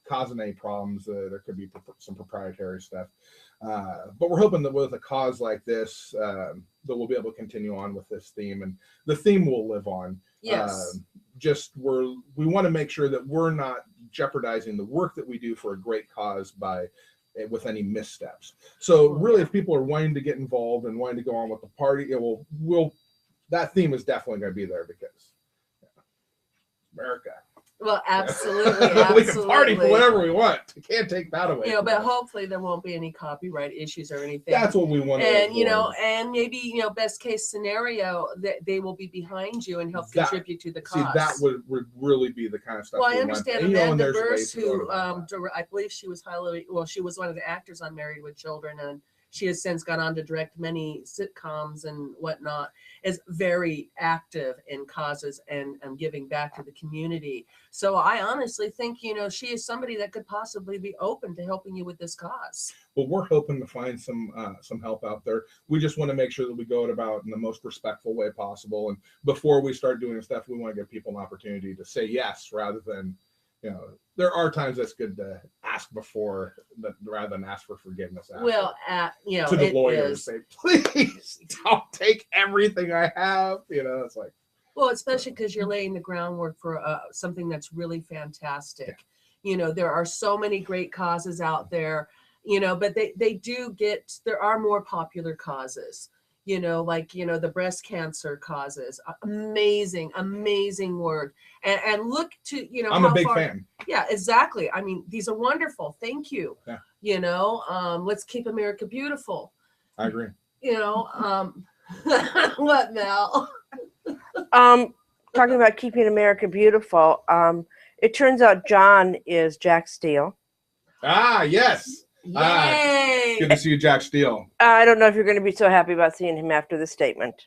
[SPEAKER 2] causing any problems. There could be some proprietary stuff. But we're hoping that with a cause like this, that we'll be able to continue on with this theme, and the theme will live on.
[SPEAKER 1] Yes.
[SPEAKER 2] We want to make sure that we're not jeopardizing the work that we do for a great cause by with any missteps. So really, if people are wanting to get involved and wanting to go on with the party, it will that theme is definitely going to be there because America.
[SPEAKER 1] Well, absolutely,
[SPEAKER 2] We can party for
[SPEAKER 1] absolutely.
[SPEAKER 2] whatever we want. You can't take that away.
[SPEAKER 1] You know,
[SPEAKER 2] from
[SPEAKER 1] but
[SPEAKER 2] us.
[SPEAKER 1] hopefully there won't be any copyright issues or anything.
[SPEAKER 2] That's what we want to
[SPEAKER 1] And you
[SPEAKER 2] avoid.
[SPEAKER 1] know, and maybe, you know, best case scenario that they will be behind you and help contribute to the
[SPEAKER 2] See,
[SPEAKER 1] cause.
[SPEAKER 2] that would really be the kind of stuff.
[SPEAKER 1] Well, I
[SPEAKER 2] we want.
[SPEAKER 1] understand
[SPEAKER 2] And, you know, and
[SPEAKER 1] Amanda
[SPEAKER 2] there's ways
[SPEAKER 1] Burse,
[SPEAKER 2] to go
[SPEAKER 1] who
[SPEAKER 2] about that.
[SPEAKER 1] I believe she was she was one of the actors on Married with Children, and she has since gone on to direct many sitcoms and whatnot, is very active in causes and giving back to the community. So I honestly think, you know, she is somebody that could possibly be open to helping you with this cause.
[SPEAKER 2] Well, we're hoping to find some help out there. We just want to make sure that we go about in the most respectful way possible. And before we start doing stuff, we want to give people an opportunity to say yes rather than, you know, there are times that's good to ask before rather than ask for forgiveness. After.
[SPEAKER 1] Well, you know,
[SPEAKER 2] to the
[SPEAKER 1] it
[SPEAKER 2] lawyer
[SPEAKER 1] is.
[SPEAKER 2] say, please don't take everything I have. You know, it's like.
[SPEAKER 1] Well, especially because you're laying the groundwork for something that's really fantastic.
[SPEAKER 2] Yeah.
[SPEAKER 1] You know, there are so many great causes out there, you know, but there are more popular causes, you know, like, you know, the breast cancer causes, amazing work. And look to, you know,
[SPEAKER 2] I'm a big fan.
[SPEAKER 1] Yeah, exactly. I mean, these are wonderful. Thank you.
[SPEAKER 2] Yeah.
[SPEAKER 1] You know, let's keep America beautiful.
[SPEAKER 2] I agree.
[SPEAKER 1] You know, what, Mel?
[SPEAKER 3] Talking about keeping America beautiful. It turns out John is Jack Steele.
[SPEAKER 2] Ah, yes.
[SPEAKER 1] Yay!
[SPEAKER 2] Good to see you, Jack Steele.
[SPEAKER 3] I don't know if you're going to be so happy about seeing him after this statement.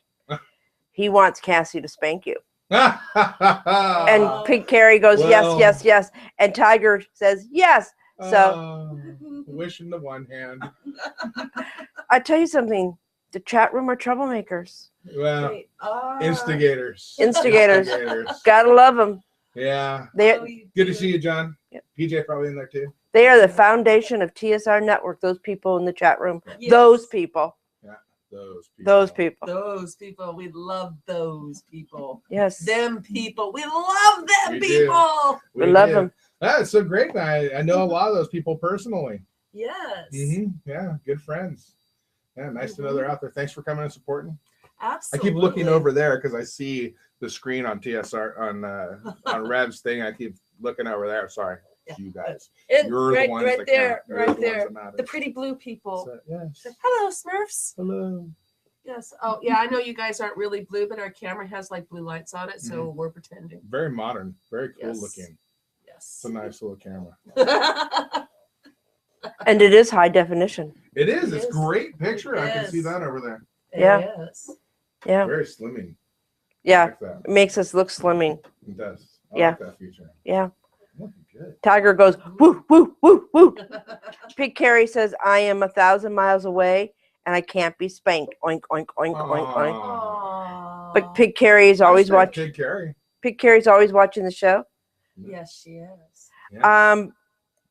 [SPEAKER 3] He wants Cassie to spank you. And Pig Carrie goes,
[SPEAKER 2] Well.
[SPEAKER 3] yes. And Tiger says, yes. So
[SPEAKER 2] wishing the one hand.
[SPEAKER 3] I tell you something. The chat room are troublemakers.
[SPEAKER 2] Well,
[SPEAKER 1] They are.
[SPEAKER 2] instigators.
[SPEAKER 3] Instigators.
[SPEAKER 2] Instigators.
[SPEAKER 3] Gotta love them.
[SPEAKER 2] Yeah.
[SPEAKER 3] They
[SPEAKER 1] Oh, you
[SPEAKER 2] Good
[SPEAKER 1] do.
[SPEAKER 2] to see you, John.
[SPEAKER 3] Yep.
[SPEAKER 2] PJ probably in there too.
[SPEAKER 3] they are the foundation of TSR Network. Those people in the chat room.
[SPEAKER 1] Yes.
[SPEAKER 3] Those people.
[SPEAKER 2] Those people.
[SPEAKER 3] Those people.
[SPEAKER 1] Those people. We love those people.
[SPEAKER 3] Yes.
[SPEAKER 1] Them people. We love them
[SPEAKER 2] We do.
[SPEAKER 1] people.
[SPEAKER 3] We love
[SPEAKER 2] do.
[SPEAKER 3] them.
[SPEAKER 2] That's so great. I know a lot of those people personally.
[SPEAKER 1] Yes.
[SPEAKER 2] Yeah, good friends. Yeah, nice to know they're out there. Thanks for coming and supporting.
[SPEAKER 1] Absolutely.
[SPEAKER 2] I keep looking over there because I see the screen on TSR on Rev's thing. I keep looking over there. Sorry,
[SPEAKER 1] Yeah.
[SPEAKER 2] you guys.
[SPEAKER 1] And
[SPEAKER 2] You're
[SPEAKER 1] right,
[SPEAKER 2] the ones
[SPEAKER 1] right
[SPEAKER 2] that
[SPEAKER 1] there.
[SPEAKER 2] count. You're
[SPEAKER 1] Right
[SPEAKER 2] the ones
[SPEAKER 1] there.
[SPEAKER 2] that matter.
[SPEAKER 1] The pretty blue people.
[SPEAKER 2] So, yes.
[SPEAKER 1] Hello, Smurfs.
[SPEAKER 2] Hello.
[SPEAKER 1] Yes. Oh, yeah. I know you guys aren't really blue, but our camera has like blue lights on it, so we're pretending.
[SPEAKER 2] Very modern. Very cool
[SPEAKER 1] Yes.
[SPEAKER 2] looking.
[SPEAKER 1] Yes.
[SPEAKER 2] It's a nice little camera.
[SPEAKER 3] And it is high definition.
[SPEAKER 2] It is.
[SPEAKER 1] It
[SPEAKER 2] It's
[SPEAKER 1] is.
[SPEAKER 2] great picture. I can
[SPEAKER 1] It
[SPEAKER 2] see
[SPEAKER 1] is.
[SPEAKER 2] that over there.
[SPEAKER 3] Yeah.
[SPEAKER 1] Yes.
[SPEAKER 3] Yeah.
[SPEAKER 2] Very slimming. I
[SPEAKER 3] Yeah.
[SPEAKER 2] like that.
[SPEAKER 3] It makes us look slimming.
[SPEAKER 2] It does. I
[SPEAKER 3] Yeah.
[SPEAKER 2] like that feature.
[SPEAKER 3] Yeah.
[SPEAKER 2] Looking good.
[SPEAKER 3] Tiger goes, woo, woo, woo, woo. Pig Carrie says, I am 1,000 miles away and I can't be spanked. Oink, oink, oink, oink, oink.
[SPEAKER 2] Aw.
[SPEAKER 3] But Pig Carrie is always
[SPEAKER 2] Hashtag
[SPEAKER 3] watching.
[SPEAKER 2] Pig Carrie.
[SPEAKER 3] Pig Carrie's always watching the show.
[SPEAKER 1] Yes, she is.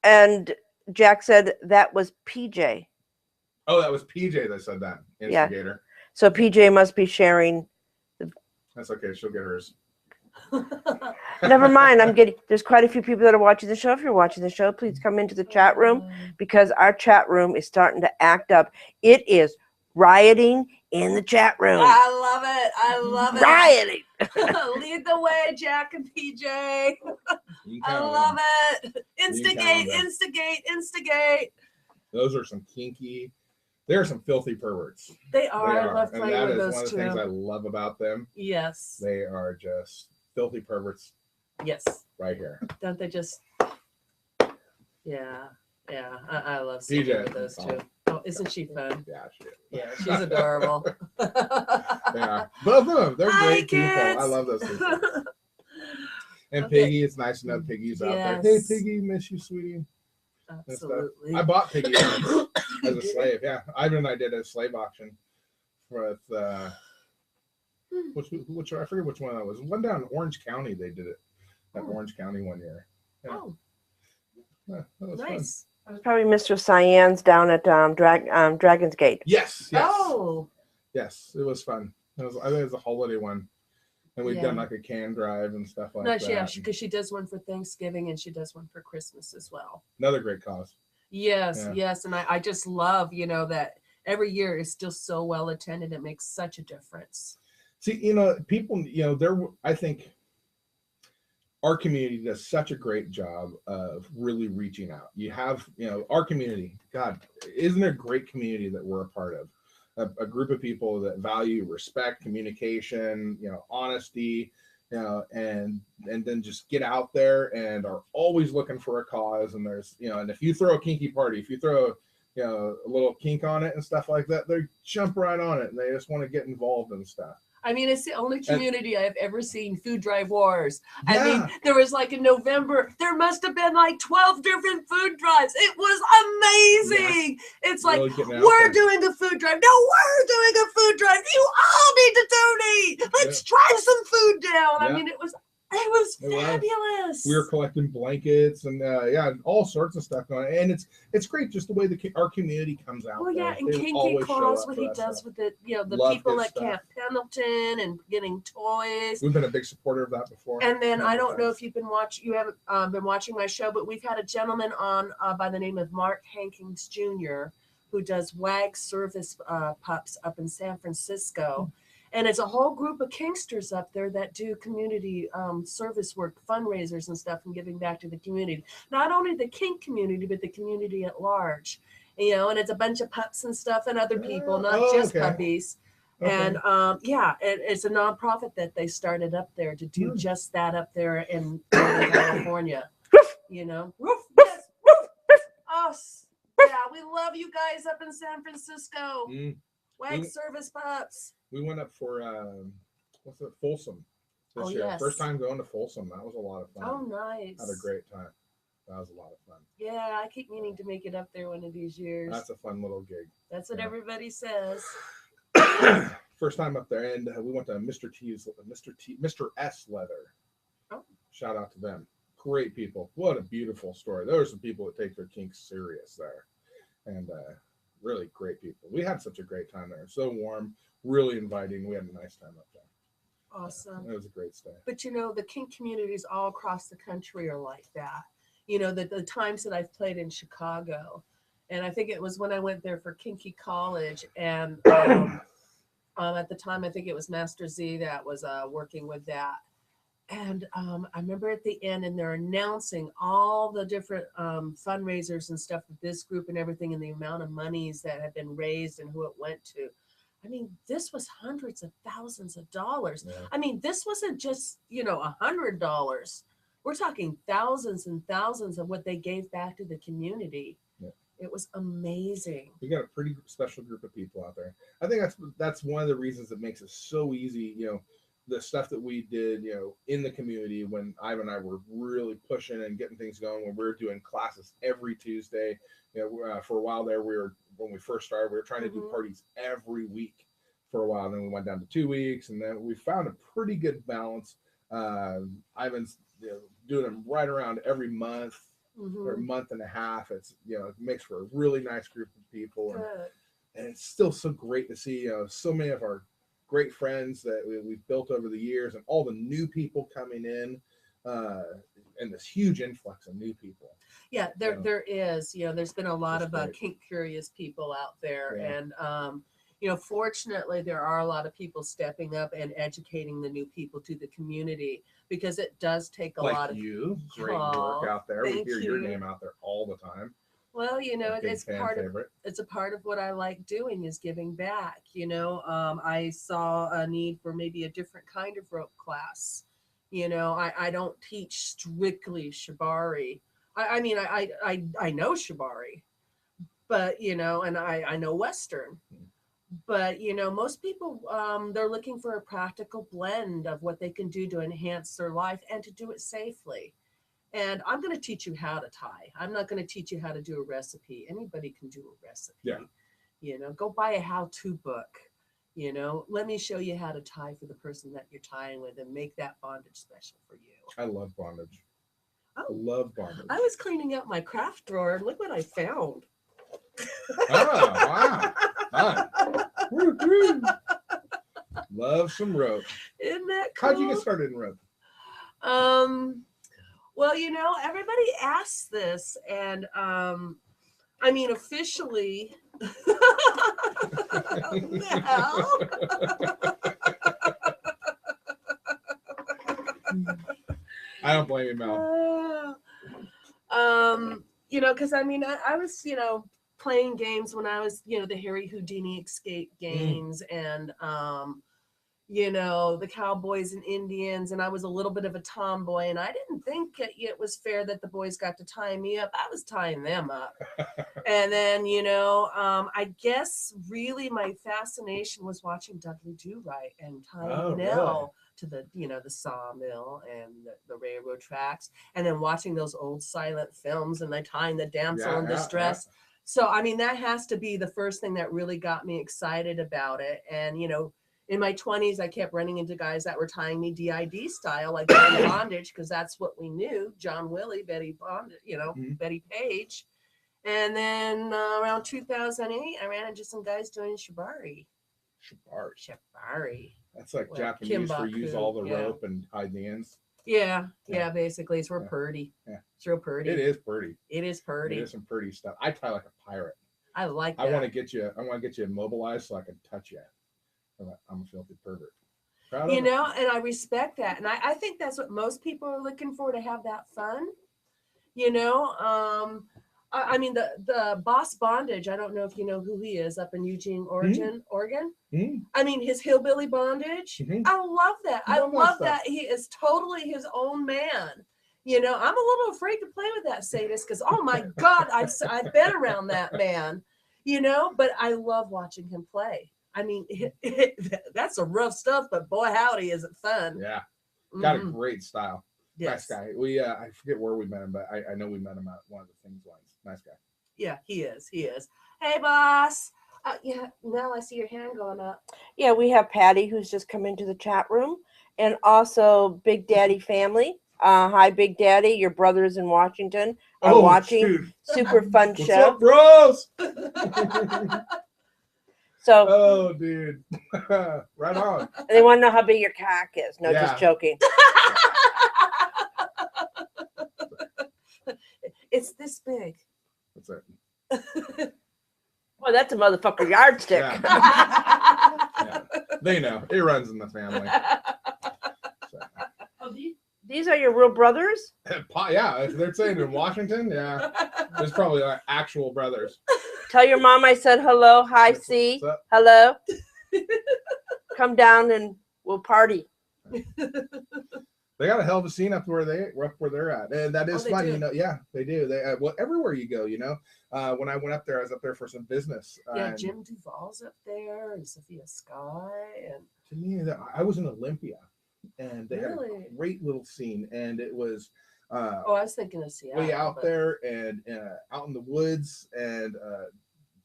[SPEAKER 3] And Jack said that was PJ.
[SPEAKER 2] Oh, that was PJ that said that.
[SPEAKER 3] Yeah.
[SPEAKER 2] Instigator.
[SPEAKER 3] So PJ must be sharing.
[SPEAKER 2] That's okay. She'll get hers.
[SPEAKER 3] Never mind. There's quite a few people that are watching the show. If you're watching the show, please come into the chat room because our chat room is starting to act up. It is rioting in the chat room.
[SPEAKER 1] I love it. I love it.
[SPEAKER 3] Rioting.
[SPEAKER 1] Lead the way, Jack and PJ.
[SPEAKER 2] You can
[SPEAKER 1] I
[SPEAKER 2] count on
[SPEAKER 1] love
[SPEAKER 2] them.
[SPEAKER 1] it.
[SPEAKER 2] You
[SPEAKER 1] Instigate,
[SPEAKER 2] can count on them.
[SPEAKER 1] instigate, instigate.
[SPEAKER 2] Those are some kinky. There are some filthy perverts.
[SPEAKER 1] They are.
[SPEAKER 2] They
[SPEAKER 1] I
[SPEAKER 2] are.
[SPEAKER 1] love
[SPEAKER 2] And
[SPEAKER 1] playing
[SPEAKER 2] that
[SPEAKER 1] with
[SPEAKER 2] is
[SPEAKER 1] those
[SPEAKER 2] one of the
[SPEAKER 1] two.
[SPEAKER 2] things I love about them.
[SPEAKER 1] Yes.
[SPEAKER 2] They are just filthy perverts
[SPEAKER 1] Yes.
[SPEAKER 2] right here.
[SPEAKER 1] Don't they just? Yeah. Yeah. I love seeing
[SPEAKER 2] PJ.
[SPEAKER 1] with those two. Oh, isn't she fun?
[SPEAKER 2] Yeah, shit.
[SPEAKER 1] Yeah, she's adorable.
[SPEAKER 2] Yeah. Both of them. They're
[SPEAKER 1] Hi,
[SPEAKER 2] great people.
[SPEAKER 1] kids.
[SPEAKER 2] I love those people. And
[SPEAKER 1] Okay.
[SPEAKER 2] Piggy, it's nice to know Piggy's out there. Hey,
[SPEAKER 1] Yes.
[SPEAKER 2] Piggy, miss you, sweetie.
[SPEAKER 1] Absolutely.
[SPEAKER 2] I bought Piggy once as a slave. Yeah, Ivan and I did a slave auction with which I forget which one that was. One down in Orange County. They did it at Orange County one year. Yeah.
[SPEAKER 1] Oh,
[SPEAKER 2] Yeah, that was fun.
[SPEAKER 1] nice.
[SPEAKER 3] It was probably Mr. Cyan's down at Dragon's Gate.
[SPEAKER 2] Yes.
[SPEAKER 1] Oh,
[SPEAKER 2] Yes, it was fun. I think it was a holiday one, and we've
[SPEAKER 1] Yeah.
[SPEAKER 2] done like a can drive and stuff like
[SPEAKER 1] no,
[SPEAKER 2] that.
[SPEAKER 1] yeah, because she does one for Thanksgiving and she does one for Christmas as well.
[SPEAKER 2] Another great cause.
[SPEAKER 1] Yes,
[SPEAKER 2] Yeah.
[SPEAKER 1] yes. And I just love, that every year is still so well attended. It makes such a difference.
[SPEAKER 2] See, people, I think our community does such a great job of really reaching out. You have, our community, God, isn't it a great community that we're a part of? A group of people that value respect, communication, honesty, and then just get out there and are always looking for a cause. And there's, and if you throw a kinky party, if you throw, a little kink on it and stuff like that, they jump right on it and they just want to get involved and stuff.
[SPEAKER 1] I mean, it's the only community I've ever seen food drive wars.
[SPEAKER 2] Yeah.
[SPEAKER 1] I mean, there was like in November, there must have been like 12 different food drives. It was amazing. Yeah. It's
[SPEAKER 2] really
[SPEAKER 1] like, we're doing a food drive. No, we're doing a food drive. You all need to donate. Let's drive some food down. Yeah. I mean, it was fabulous.
[SPEAKER 2] We were collecting blankets and all sorts of stuff going on. And it's great just the way our community comes out.
[SPEAKER 1] Well, yeah, and Kinky Claus, what he does with it, the people at Camp Pendleton and getting toys.
[SPEAKER 2] We've been a big supporter of that before.
[SPEAKER 1] And then I don't know if you haven't been watching my show, but we've had a gentleman on by the name of Mark Hankins Jr. who does WAG service pups up in San Francisco. And it's a whole group of kinksters up there that do community service work, fundraisers and stuff, and giving back to the community. Not only the kink community, but the community at large. And it's a bunch of pups and stuff and other people, not just puppies. Okay. And it's a nonprofit that they started up there to do just that up there in California. Yes. Us. Yeah, we love you guys up in San Francisco. WAG service pups.
[SPEAKER 2] We went up for Folsom this year.
[SPEAKER 1] Yes.
[SPEAKER 2] First time going to Folsom. That was a lot of fun.
[SPEAKER 1] Oh, nice.
[SPEAKER 2] Had a great time. That was a lot of fun.
[SPEAKER 1] Yeah, I keep meaning to make it up there one of these years.
[SPEAKER 2] That's a fun little gig.
[SPEAKER 1] That's what everybody says.
[SPEAKER 2] First time up there, and we went to Mr. S Leather. Oh. Shout out to them. Great people. What a beautiful story. There are some people that take their kinks serious there, and really great people. We had such a great time there. So warm, really inviting. We had a nice time up there.
[SPEAKER 1] Awesome.
[SPEAKER 2] It was a great stay.
[SPEAKER 1] But the kink communities all across the country are like that. The times that I've played in Chicago, and I think it was when I went there for Kinky College, and at the time I think it was Master Z that was working with that. And I remember at the end, and they're announcing all the different fundraisers and stuff with this group and everything, and the amount of monies that had been raised and who it went to. I mean, this was hundreds of thousands of dollars. Yeah. I mean, this wasn't just, $100. We're talking thousands and thousands of what they gave back to the community. Yeah. It was amazing.
[SPEAKER 2] We got a pretty special group of people out there. I think that's one of the reasons that makes it so easy, the stuff that we did, in the community when Ivan and I were really pushing and getting things going, when we were doing classes every Tuesday, for a while there, when we first started, we were trying to do parties every week for a while. Then we went down to 2 weeks, and then we found a pretty good balance. Ivan's doing them right around every month or month and a half. It's, it makes for a really nice group of people. And it's still so great to see, so many of our great friends that we've built over the years, and all the new people coming in, and this huge influx of new people.
[SPEAKER 1] Yeah, there is. There's been a lot of kink curious people out there, and fortunately, there are a lot of people stepping up and educating the new people to the community, because it does take a lot of
[SPEAKER 2] great work out there. We hear your name out there all the time.
[SPEAKER 1] Well, it's a part of what I like doing, is giving back. I saw a need for maybe a different kind of rope class. I don't teach strictly shibari. I mean, I know shibari, but, and I know Western. But, most people, they're looking for a practical blend of what they can do to enhance their life and to do it safely. And I'm going to teach you how to tie. I'm not going to teach you how to do a recipe. Anybody can do a recipe. Yeah. Go buy a how-to book. Let me show you how to tie for the person that you're tying with, and make that bondage special for you.
[SPEAKER 2] I love bondage.
[SPEAKER 1] Oh,
[SPEAKER 2] I love bondage.
[SPEAKER 1] I was cleaning out my craft drawer, and look what I found.
[SPEAKER 2] Oh, wow. Love some rope.
[SPEAKER 1] Isn't that cool?
[SPEAKER 2] How'd you get started in rope?
[SPEAKER 1] Well, everybody asks this, and I mean, officially. No.
[SPEAKER 2] I don't blame you, Mel.
[SPEAKER 1] You know, because I mean, I was, you know, playing games when I was, you know, the Harry Houdini escape games and, you know, the Cowboys and Indians. And I was a little bit of a tomboy, and I didn't think it was fair that the boys got to tie me up. I was tying them up. And then, you know, I guess really my fascination was watching Dudley Do-Right and tying Nell to the, you know, the sawmill and the railroad tracks, and then watching those old silent films and they tying the damsel in distress. So, I mean, that has to be the first thing that really got me excited about it. And, you know, in my 20s, I kept running into guys that were tying me DID style, like Betty Bondage, because that's what we knew. John Willie, Betty Bondage, you know, Betty Page. And then around 2008, I ran into some guys doing shibari. Shibari.
[SPEAKER 2] That's like Japanese for use all the rope and hide the ends.
[SPEAKER 1] Yeah, basically. It's real pretty.
[SPEAKER 2] Yeah.
[SPEAKER 1] It's real pretty.
[SPEAKER 2] It is pretty.
[SPEAKER 1] It is pretty.
[SPEAKER 2] It is some pretty stuff. I tie like a pirate.
[SPEAKER 1] I like that.
[SPEAKER 2] I want to get you immobilized so I can touch you. I'm a filthy pervert.
[SPEAKER 1] You know, and I respect that. And I think that's what most people are looking for, to have that fun. You know, I mean, the Boss Bondage, I don't know if you know who he is, up in Eugene, Oregon. I mean, his Hillbilly Bondage. I love that. I love that. He is totally his own man. You know, I'm a little afraid to play with that sadist because, oh my God, I've been around that man, you know, but I love watching him play. I mean, that's some rough stuff, but boy, howdy, is it fun.
[SPEAKER 2] Yeah. Got a great style.
[SPEAKER 1] Yes.
[SPEAKER 2] Nice guy. I forget where we met him, but I know we met him at one of the things once. Nice guy.
[SPEAKER 1] Yeah, he is. Hey, boss. Yeah, now I see your hand going up.
[SPEAKER 3] Yeah, we have Patty, who's just come into the chat room, and also Big Daddy family. Hi, Big Daddy. Your brothers in Washington are watching.
[SPEAKER 2] Dude.
[SPEAKER 3] Super fun
[SPEAKER 2] What's
[SPEAKER 3] show.
[SPEAKER 2] up, bros?
[SPEAKER 3] So,
[SPEAKER 2] oh, dude. Right on.
[SPEAKER 3] And they want to know how big your cock is. No, just joking.
[SPEAKER 1] It's this big.
[SPEAKER 2] That's it.
[SPEAKER 3] Well, that's a motherfucker yardstick.
[SPEAKER 2] Yeah. They know. It runs in the family. So.
[SPEAKER 3] Oh, these are your real brothers?
[SPEAKER 2] Yeah, if they're saying in Washington, yeah. There's probably like actual brothers.
[SPEAKER 3] Tell your mom I said hello. Hi, C. Hello. Come down and we'll party.
[SPEAKER 2] They got a hell of a scene up where they're at, and that is fun. You know, yeah, they do. They well, everywhere you go, you know. When I went up there, I was up there for some business.
[SPEAKER 1] Yeah, Jim Duvall's up there, and Sophia Sky, and
[SPEAKER 2] to me, I was in Olympia, and they had a great little scene, and it was.
[SPEAKER 1] I was thinking of Seattle.
[SPEAKER 2] Way out there and out in the woods, and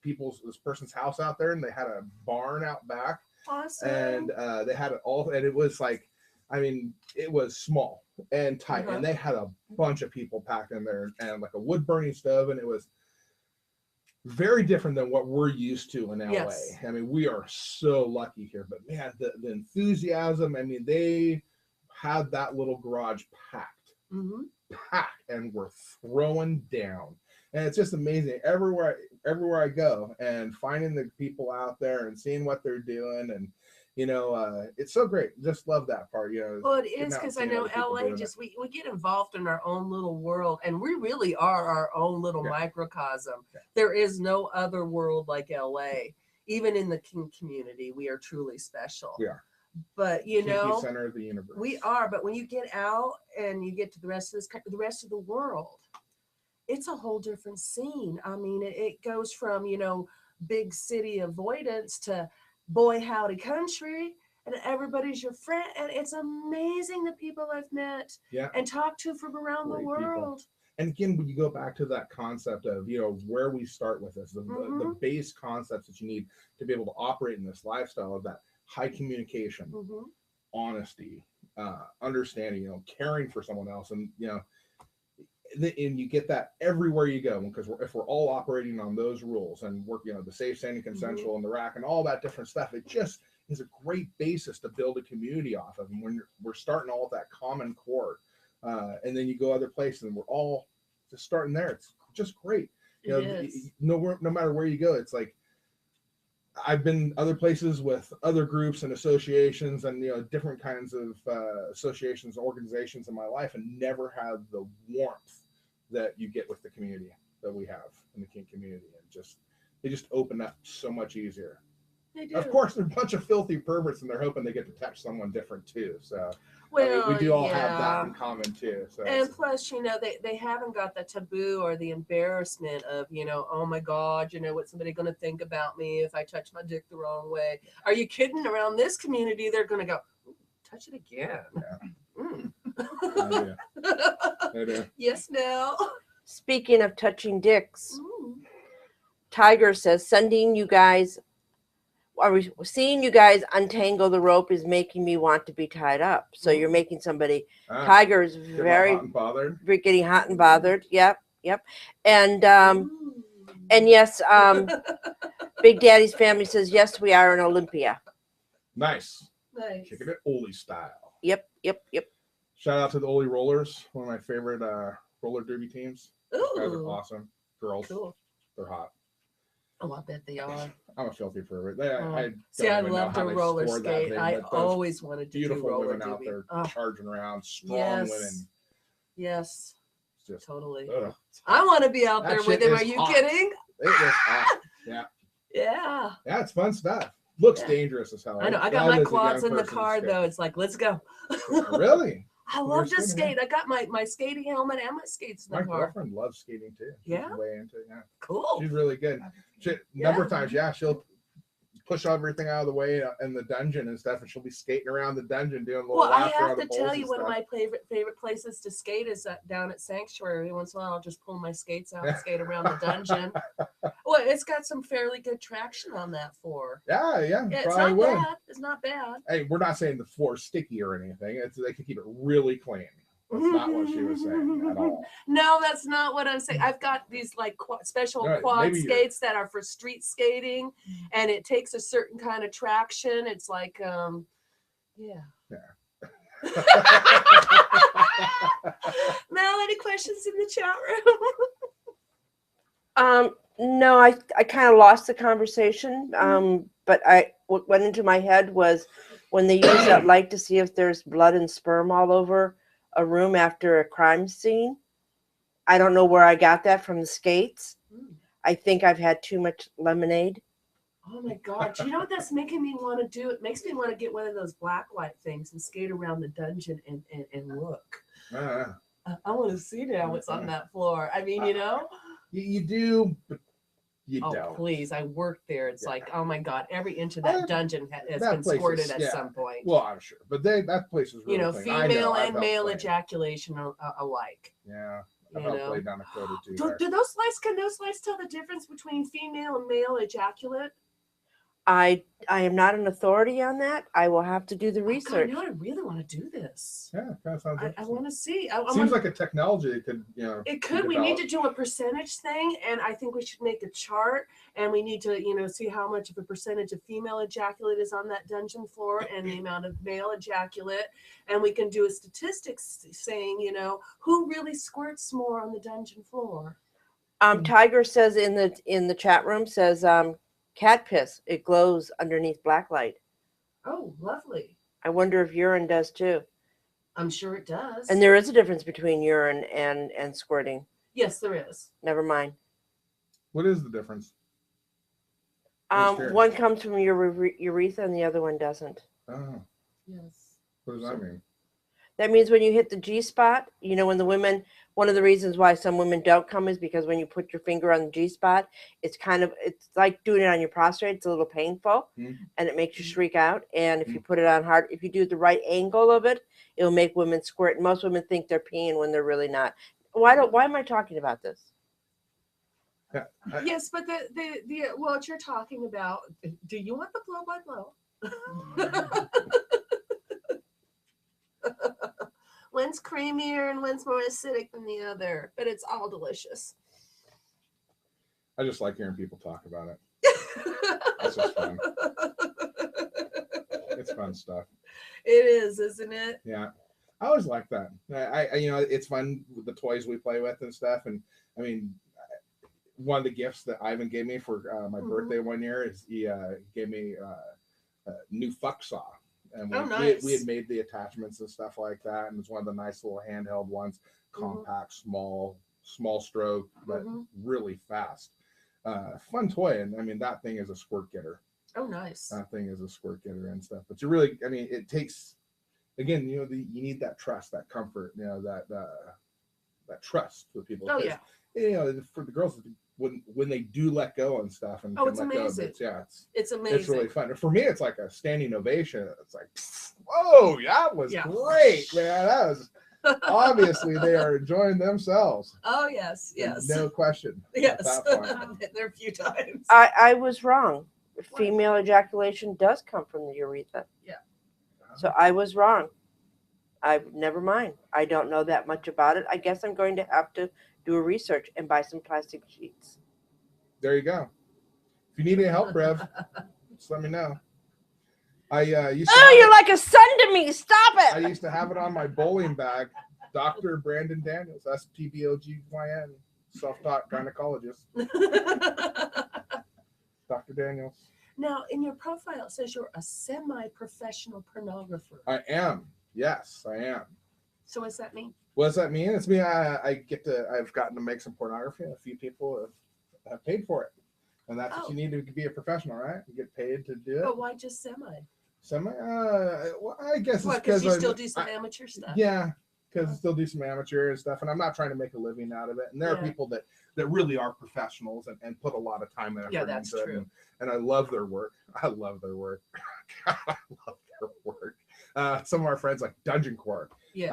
[SPEAKER 2] this person's house out there, and they had a barn out back.
[SPEAKER 1] Awesome.
[SPEAKER 2] And they had it all, and it was like, I mean, it was small and tight, and they had a bunch of people packed in there, and like a wood burning stove, and it was very different than what we're used to in LA. Yes. I mean, we are so lucky here, but man, the enthusiasm. I mean, they had that little garage packed. Packed, and we're throwing down, and it's just amazing everywhere I go, and finding the people out there and seeing what they're doing, and you know, it's so great. Just love that part, you know.
[SPEAKER 1] Well, it is, because I know LA just we get involved in our own little world, and we really are our own little microcosm. There is no other world like LA. Even in the community, we are truly special.
[SPEAKER 2] We are.
[SPEAKER 1] But you know,
[SPEAKER 2] center of the universe.
[SPEAKER 1] We are, but when you get out and you get to the rest of the rest of the world, it's a whole different scene. I mean, it goes from, you know, big city avoidance to boy howdy country, and everybody's your friend, and it's amazing the people I've met and talked to from around the world.
[SPEAKER 2] People. And again, when you go back to that concept of, you know, where we start with this, the base concepts that you need to be able to operate in this lifestyle of that high communication, honesty, understanding, you know, caring for someone else, and you know, and you get that everywhere you go, because if we're all operating on those rules and work, you know, the safe, standing, consensual, and the rack, and all that different stuff, it just is a great basis to build a community off of. And when we're starting all of that common core, and then you go other places, and we're all just starting there. It's just great. You know, no matter where you go, it's like I've been other places with other groups and associations and, you know, different kinds of associations, organizations in my life, and never had the warmth that you get with the community that we have in the kink community. And they just open up so much easier.
[SPEAKER 1] They do.
[SPEAKER 2] Of course, they're a bunch of filthy perverts, and they're hoping they get to touch someone different too. So,
[SPEAKER 1] well,
[SPEAKER 2] we do all have that in common too. So,
[SPEAKER 1] and plus, you know, they haven't got the taboo or the embarrassment of, you know, oh my God, you know, what's somebody going to think about me if I touch my dick the wrong way? Are you kidding? Around this community, they're going to go, touch it again.
[SPEAKER 2] Yeah. I do.
[SPEAKER 1] Yes, now.
[SPEAKER 3] Speaking of touching dicks, Tiger says, seeing you guys untangle the rope is making me want to be tied up. So you're making somebody. Tiger is very
[SPEAKER 2] hot and bothered.
[SPEAKER 3] Getting hot and bothered. Yep. And yes, Big Daddy's family says yes, we are in Olympia.
[SPEAKER 2] Nice. Kicking it Oli style.
[SPEAKER 3] Yep.
[SPEAKER 2] Shout out to the Oli Rollers, one of my favorite roller derby teams. Those guys are awesome. Girls,
[SPEAKER 1] cool.
[SPEAKER 2] They're hot.
[SPEAKER 1] Oh, I bet they are.
[SPEAKER 2] I'm a filthy pervert.
[SPEAKER 1] I love to roller skate. I always wanted to do roller
[SPEAKER 2] women out there charging around, strong women.
[SPEAKER 1] Yes,
[SPEAKER 2] just
[SPEAKER 1] totally.
[SPEAKER 2] Ugh.
[SPEAKER 1] I want to be out there with him. Are you kidding?
[SPEAKER 2] It is hot. Yeah.
[SPEAKER 1] Yeah,
[SPEAKER 2] it's fun stuff. Looks dangerous as hell.
[SPEAKER 1] I know. I got my quads in the car though. It's like, let's go.
[SPEAKER 2] Really?
[SPEAKER 1] I love to skate. I got my skating helmet and my skates in the car.
[SPEAKER 2] My girlfriend loves skating too. She's way into it. Yeah.
[SPEAKER 1] Cool.
[SPEAKER 2] She's really good. Number of times, she'll push everything out of the way in the dungeon and stuff, and she'll be skating around the dungeon doing little laps.
[SPEAKER 1] I have to tell you, one of my favorite places to skate is down at Sanctuary. Once in a while, I'll just pull my skates out and skate around the dungeon. Well, it's got some fairly good traction on that floor.
[SPEAKER 2] Yeah,
[SPEAKER 1] it's not bad. It's not bad.
[SPEAKER 2] Hey, we're not saying the floor's sticky or anything. They can keep it really clean. That's not what she was saying at all.
[SPEAKER 1] No, that's not what I'm saying. I've got these like special quad skates that are for street skating, and it takes a certain kind of traction. It's like, yeah. Mel, any questions in the chat room?
[SPEAKER 3] No, I kind of lost the conversation. But what went into my head was when they use that light to see if there's blood and sperm all over a room after a crime scene. I don't know where I got that from the skates. I think I've had too much lemonade.
[SPEAKER 1] Oh my God. Do you know what that's making me want to do? It makes me want to get one of those black light things and skate around the dungeon and look. I want to see now what's on that floor. I mean, you know.
[SPEAKER 2] You do, but you don't.
[SPEAKER 1] Please. I worked there. It's like, oh my God, every inch of that dungeon has been squirted at some point.
[SPEAKER 2] Well, I'm sure. But that place is really
[SPEAKER 1] female and male ejaculation alike.
[SPEAKER 2] Yeah. I've played down a quota too.
[SPEAKER 1] Can those lights tell the difference between female and male ejaculate?
[SPEAKER 3] I am not an authority on that. I will have to do the research.
[SPEAKER 1] God, I really want to do this.
[SPEAKER 2] Yeah, kind of sounds.
[SPEAKER 1] I want to see.
[SPEAKER 2] Seems like a technology that could,
[SPEAKER 1] It could. We need to do a percentage thing, and I think we should make a chart, and we need to, see how much of a percentage of female ejaculate is on that dungeon floor, and the amount of male ejaculate, and we can do a statistics saying, who really squirts more on the dungeon floor.
[SPEAKER 3] Tiger says in the chat room says cat piss, it glows underneath black light.
[SPEAKER 1] Oh, lovely.
[SPEAKER 3] I wonder if urine does too.
[SPEAKER 1] I'm sure it does.
[SPEAKER 3] And there is a difference between urine and squirting.
[SPEAKER 1] Yes, there is.
[SPEAKER 3] Never mind.
[SPEAKER 2] What is the difference?
[SPEAKER 3] One comes from your urethra and the other one doesn't.
[SPEAKER 2] Oh.
[SPEAKER 1] Yes.
[SPEAKER 2] What does that mean?
[SPEAKER 3] That means when you hit the G spot, when the women, one of the reasons why some women don't come is because when you put your finger on the G spot, it's like doing it on your prostate. It's a little painful and it makes you shriek out. And if you put it on hard, if you do the right angle of it, it'll make women squirt. And most women think they're peeing when they're really not. Why am I talking about this?
[SPEAKER 1] Yes, but what you're talking about, do you want the blow by blow? One's creamier and one's more acidic than the other, but it's all delicious.
[SPEAKER 2] I just like hearing people talk about it. It's just fun. It's fun stuff.
[SPEAKER 1] It is, isn't it?
[SPEAKER 2] Yeah. I always like that. I it's fun with the toys we play with and stuff. And I mean, one of the gifts that Ivan gave me for my birthday one year is he gave me a new fuck saw. And we had made the attachments and stuff like that, and it's one of the nice little handheld ones, compact, small stroke, but really fast. Fun toy, and I mean that thing is a squirt getter.
[SPEAKER 1] Oh, nice.
[SPEAKER 2] That thing is a squirt getter and stuff. But you really, I mean, it takes, again, you know, you need that trust, that comfort, you know, that trust with people.
[SPEAKER 1] Oh yeah.
[SPEAKER 2] You know, for the girls, when they do let go and stuff, and
[SPEAKER 1] it's amazing. It's amazing.
[SPEAKER 2] It's really fun. For me, it's like a standing ovation. It's like, whoa, that was great, man. That was obviously they are enjoying themselves.
[SPEAKER 1] Oh yes, yes.
[SPEAKER 2] No question.
[SPEAKER 1] Yes. I've been there a few times.
[SPEAKER 3] I was wrong. Female ejaculation does come from the urethra.
[SPEAKER 1] Yeah.
[SPEAKER 3] So I was wrong. Never mind. I don't know that much about it. I guess I'm going to have to do a research and buy some plastic sheets.
[SPEAKER 2] There you go. If you need any help, Rev, just let me know. I used to
[SPEAKER 3] you're like a son to me. Stop it.
[SPEAKER 2] I used to have it on my bowling bag. Dr. Brandon Daniels, STBOGYN, self-taught gynecologist. Dr. Daniels.
[SPEAKER 1] Now, in your profile, it says you're a semi-professional pornographer.
[SPEAKER 2] I am. Yes, I am.
[SPEAKER 1] So what's that mean?
[SPEAKER 2] What does that mean? It's me. I've gotten to make some pornography. A few people have paid for it. And that's what you need to be a professional, right? You get paid to do it.
[SPEAKER 1] But why just semi?
[SPEAKER 2] Semi? Well, I guess it's
[SPEAKER 1] because you still do some amateur stuff.
[SPEAKER 2] Yeah, because I still do some amateur and stuff, and I'm not trying to make a living out of it. And there are people that really are professionals and put a lot of time and effort into it. And I love their work. I love their work. I love their work. Some of our friends like Dungeon Core.
[SPEAKER 1] Yes.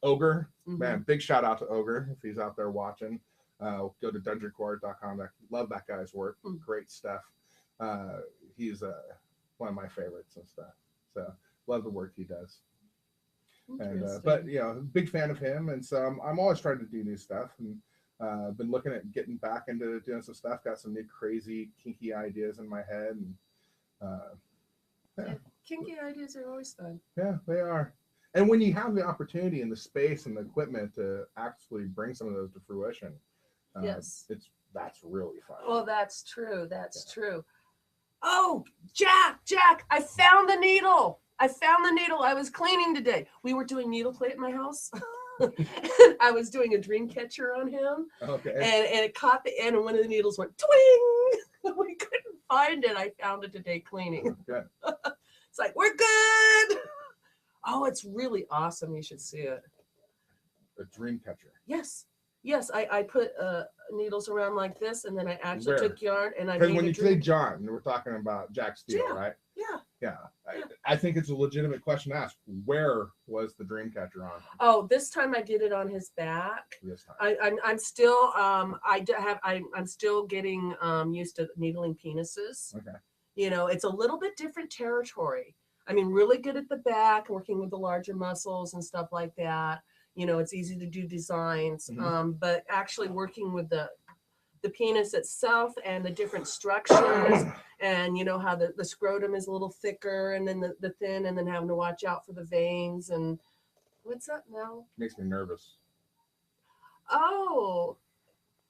[SPEAKER 2] Ogre. Man, big shout out to Ogre if he's out there watching. Go to TSRnetwork.com. I love that guy's work. Great stuff. He's one of my favorites and stuff. So love the work he does. And but you know, big fan of him, and so I'm always trying to do new stuff, and been looking at getting back into doing some stuff. Got some new crazy kinky ideas in my head, and
[SPEAKER 1] kinky ideas are always fun.
[SPEAKER 2] Yeah, they are. And when you have the opportunity and the space and the equipment to actually bring some of those to fruition, that's really fun.
[SPEAKER 1] Well, that's true. That's true. Oh, Jack, I found the needle. I was cleaning today. We were doing needle play at my house. I was doing a dream catcher on him. Okay. And it caught the end, and one of the needles went twing. We couldn't find it. I found it today cleaning.
[SPEAKER 2] Good.
[SPEAKER 1] It's like, we're good. Oh, it's really awesome. You should see it.
[SPEAKER 2] A dream catcher.
[SPEAKER 1] Yes. I put needles around like this, and then I actually took yarn and I made
[SPEAKER 2] because when you say John, we're talking about Jack Steele, right? Yeah. I think it's a legitimate question to ask. Where was the dream catcher on?
[SPEAKER 1] Oh, this time I did it on his back.
[SPEAKER 2] This time.
[SPEAKER 1] I'm still I'm still getting used to needling penises.
[SPEAKER 2] Okay.
[SPEAKER 1] You know, it's a little bit different territory. I mean, really good at the back, working with the larger muscles and stuff like that. You know, it's easy to do designs, but actually working with the penis itself and the different structures, and you know how the scrotum is a little thicker, and then the thin, and then having to watch out for the veins. And what's up now?
[SPEAKER 2] Makes me nervous.
[SPEAKER 1] Oh,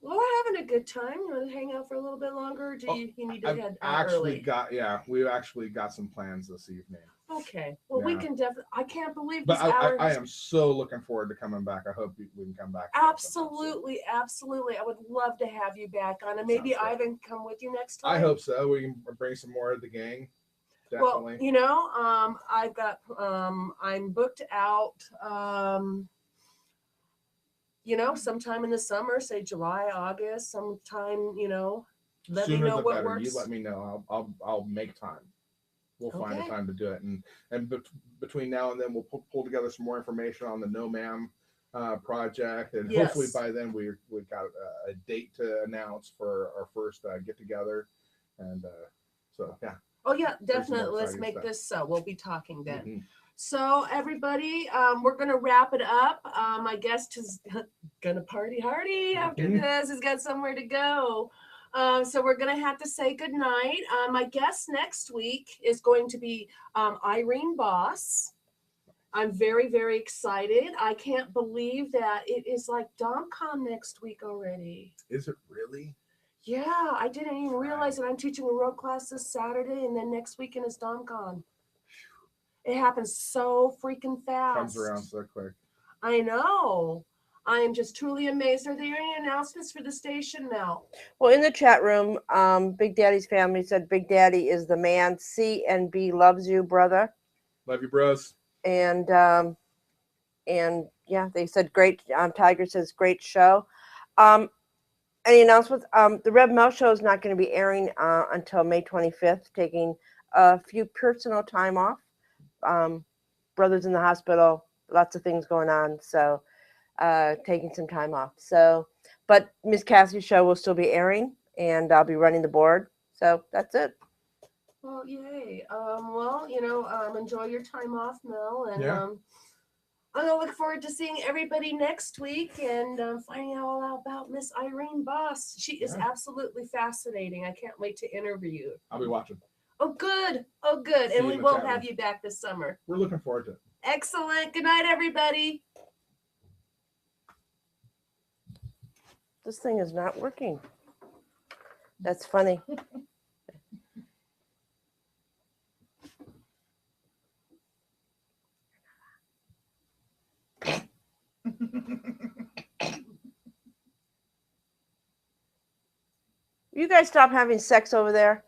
[SPEAKER 1] well, we're having a good time. You want to hang out for a little bit longer, or do you need to head out early?
[SPEAKER 2] We actually got some plans this evening.
[SPEAKER 1] Okay. Well, we can definitely. I can't believe
[SPEAKER 2] this. But I am so looking forward to coming back. I hope we can come back.
[SPEAKER 1] Absolutely. I would love to have you back on, and maybe Ivan come with you next time.
[SPEAKER 2] I hope so. We can bring some more of the gang. Definitely.
[SPEAKER 1] Well, you know, I've got. I'm booked out. You know, sometime in the summer, say July, August, sometime. You know, let me know what works.
[SPEAKER 2] You let me know. I'll make time. We'll find a time to do it, and between now and then we'll pull together some more information on the No Ma'am project, and hopefully by then we've got a date to announce for our first get together, and so yeah.
[SPEAKER 1] Oh yeah, definitely. Let's make this so. We'll be talking then. So everybody, we're gonna wrap it up. My guest is gonna party hardy after this. He's got somewhere to go. So we're going to have to say goodnight. My guest next week is going to be Irene Boss. I'm very, very excited. I can't believe that it is like DomCon next week already.
[SPEAKER 2] Is it really?
[SPEAKER 1] Yeah, I didn't even realize that I'm teaching a road class this Saturday, and then next weekend is DomCon. It happens so freaking fast.
[SPEAKER 2] Comes around so quick.
[SPEAKER 1] I know. I am just truly amazed. Are there any announcements for the station now?
[SPEAKER 3] Well, in the chat room, Big Daddy's family said Big Daddy is the man. C and B loves you, brother.
[SPEAKER 2] Love you, bros.
[SPEAKER 3] And yeah, they said great. Tiger says great show. Any announcements? The Red Mouse show is not going to be airing until May 25th, taking a few personal time off. Brother's in the hospital, lots of things going on, so taking some time off. So, but Miss Cassie's show will still be airing, and I'll be running the board. So that's it.
[SPEAKER 1] Well, yay. Well, enjoy your time off, Mel, and
[SPEAKER 2] Yeah.
[SPEAKER 1] I'm gonna look forward to seeing everybody next week and finding out all about Miss Irene Boss. She is absolutely fascinating. I can't wait to interview.
[SPEAKER 2] I'll be watching.
[SPEAKER 1] Oh, good. Oh, good.
[SPEAKER 2] See
[SPEAKER 1] And
[SPEAKER 2] you
[SPEAKER 1] we
[SPEAKER 2] in the
[SPEAKER 1] will
[SPEAKER 2] chat
[SPEAKER 1] have
[SPEAKER 2] room.
[SPEAKER 1] you back this summer.
[SPEAKER 2] We're looking forward to it.
[SPEAKER 1] Excellent. Good night, everybody.
[SPEAKER 3] This thing is not working. That's funny. You guys stop having sex over there.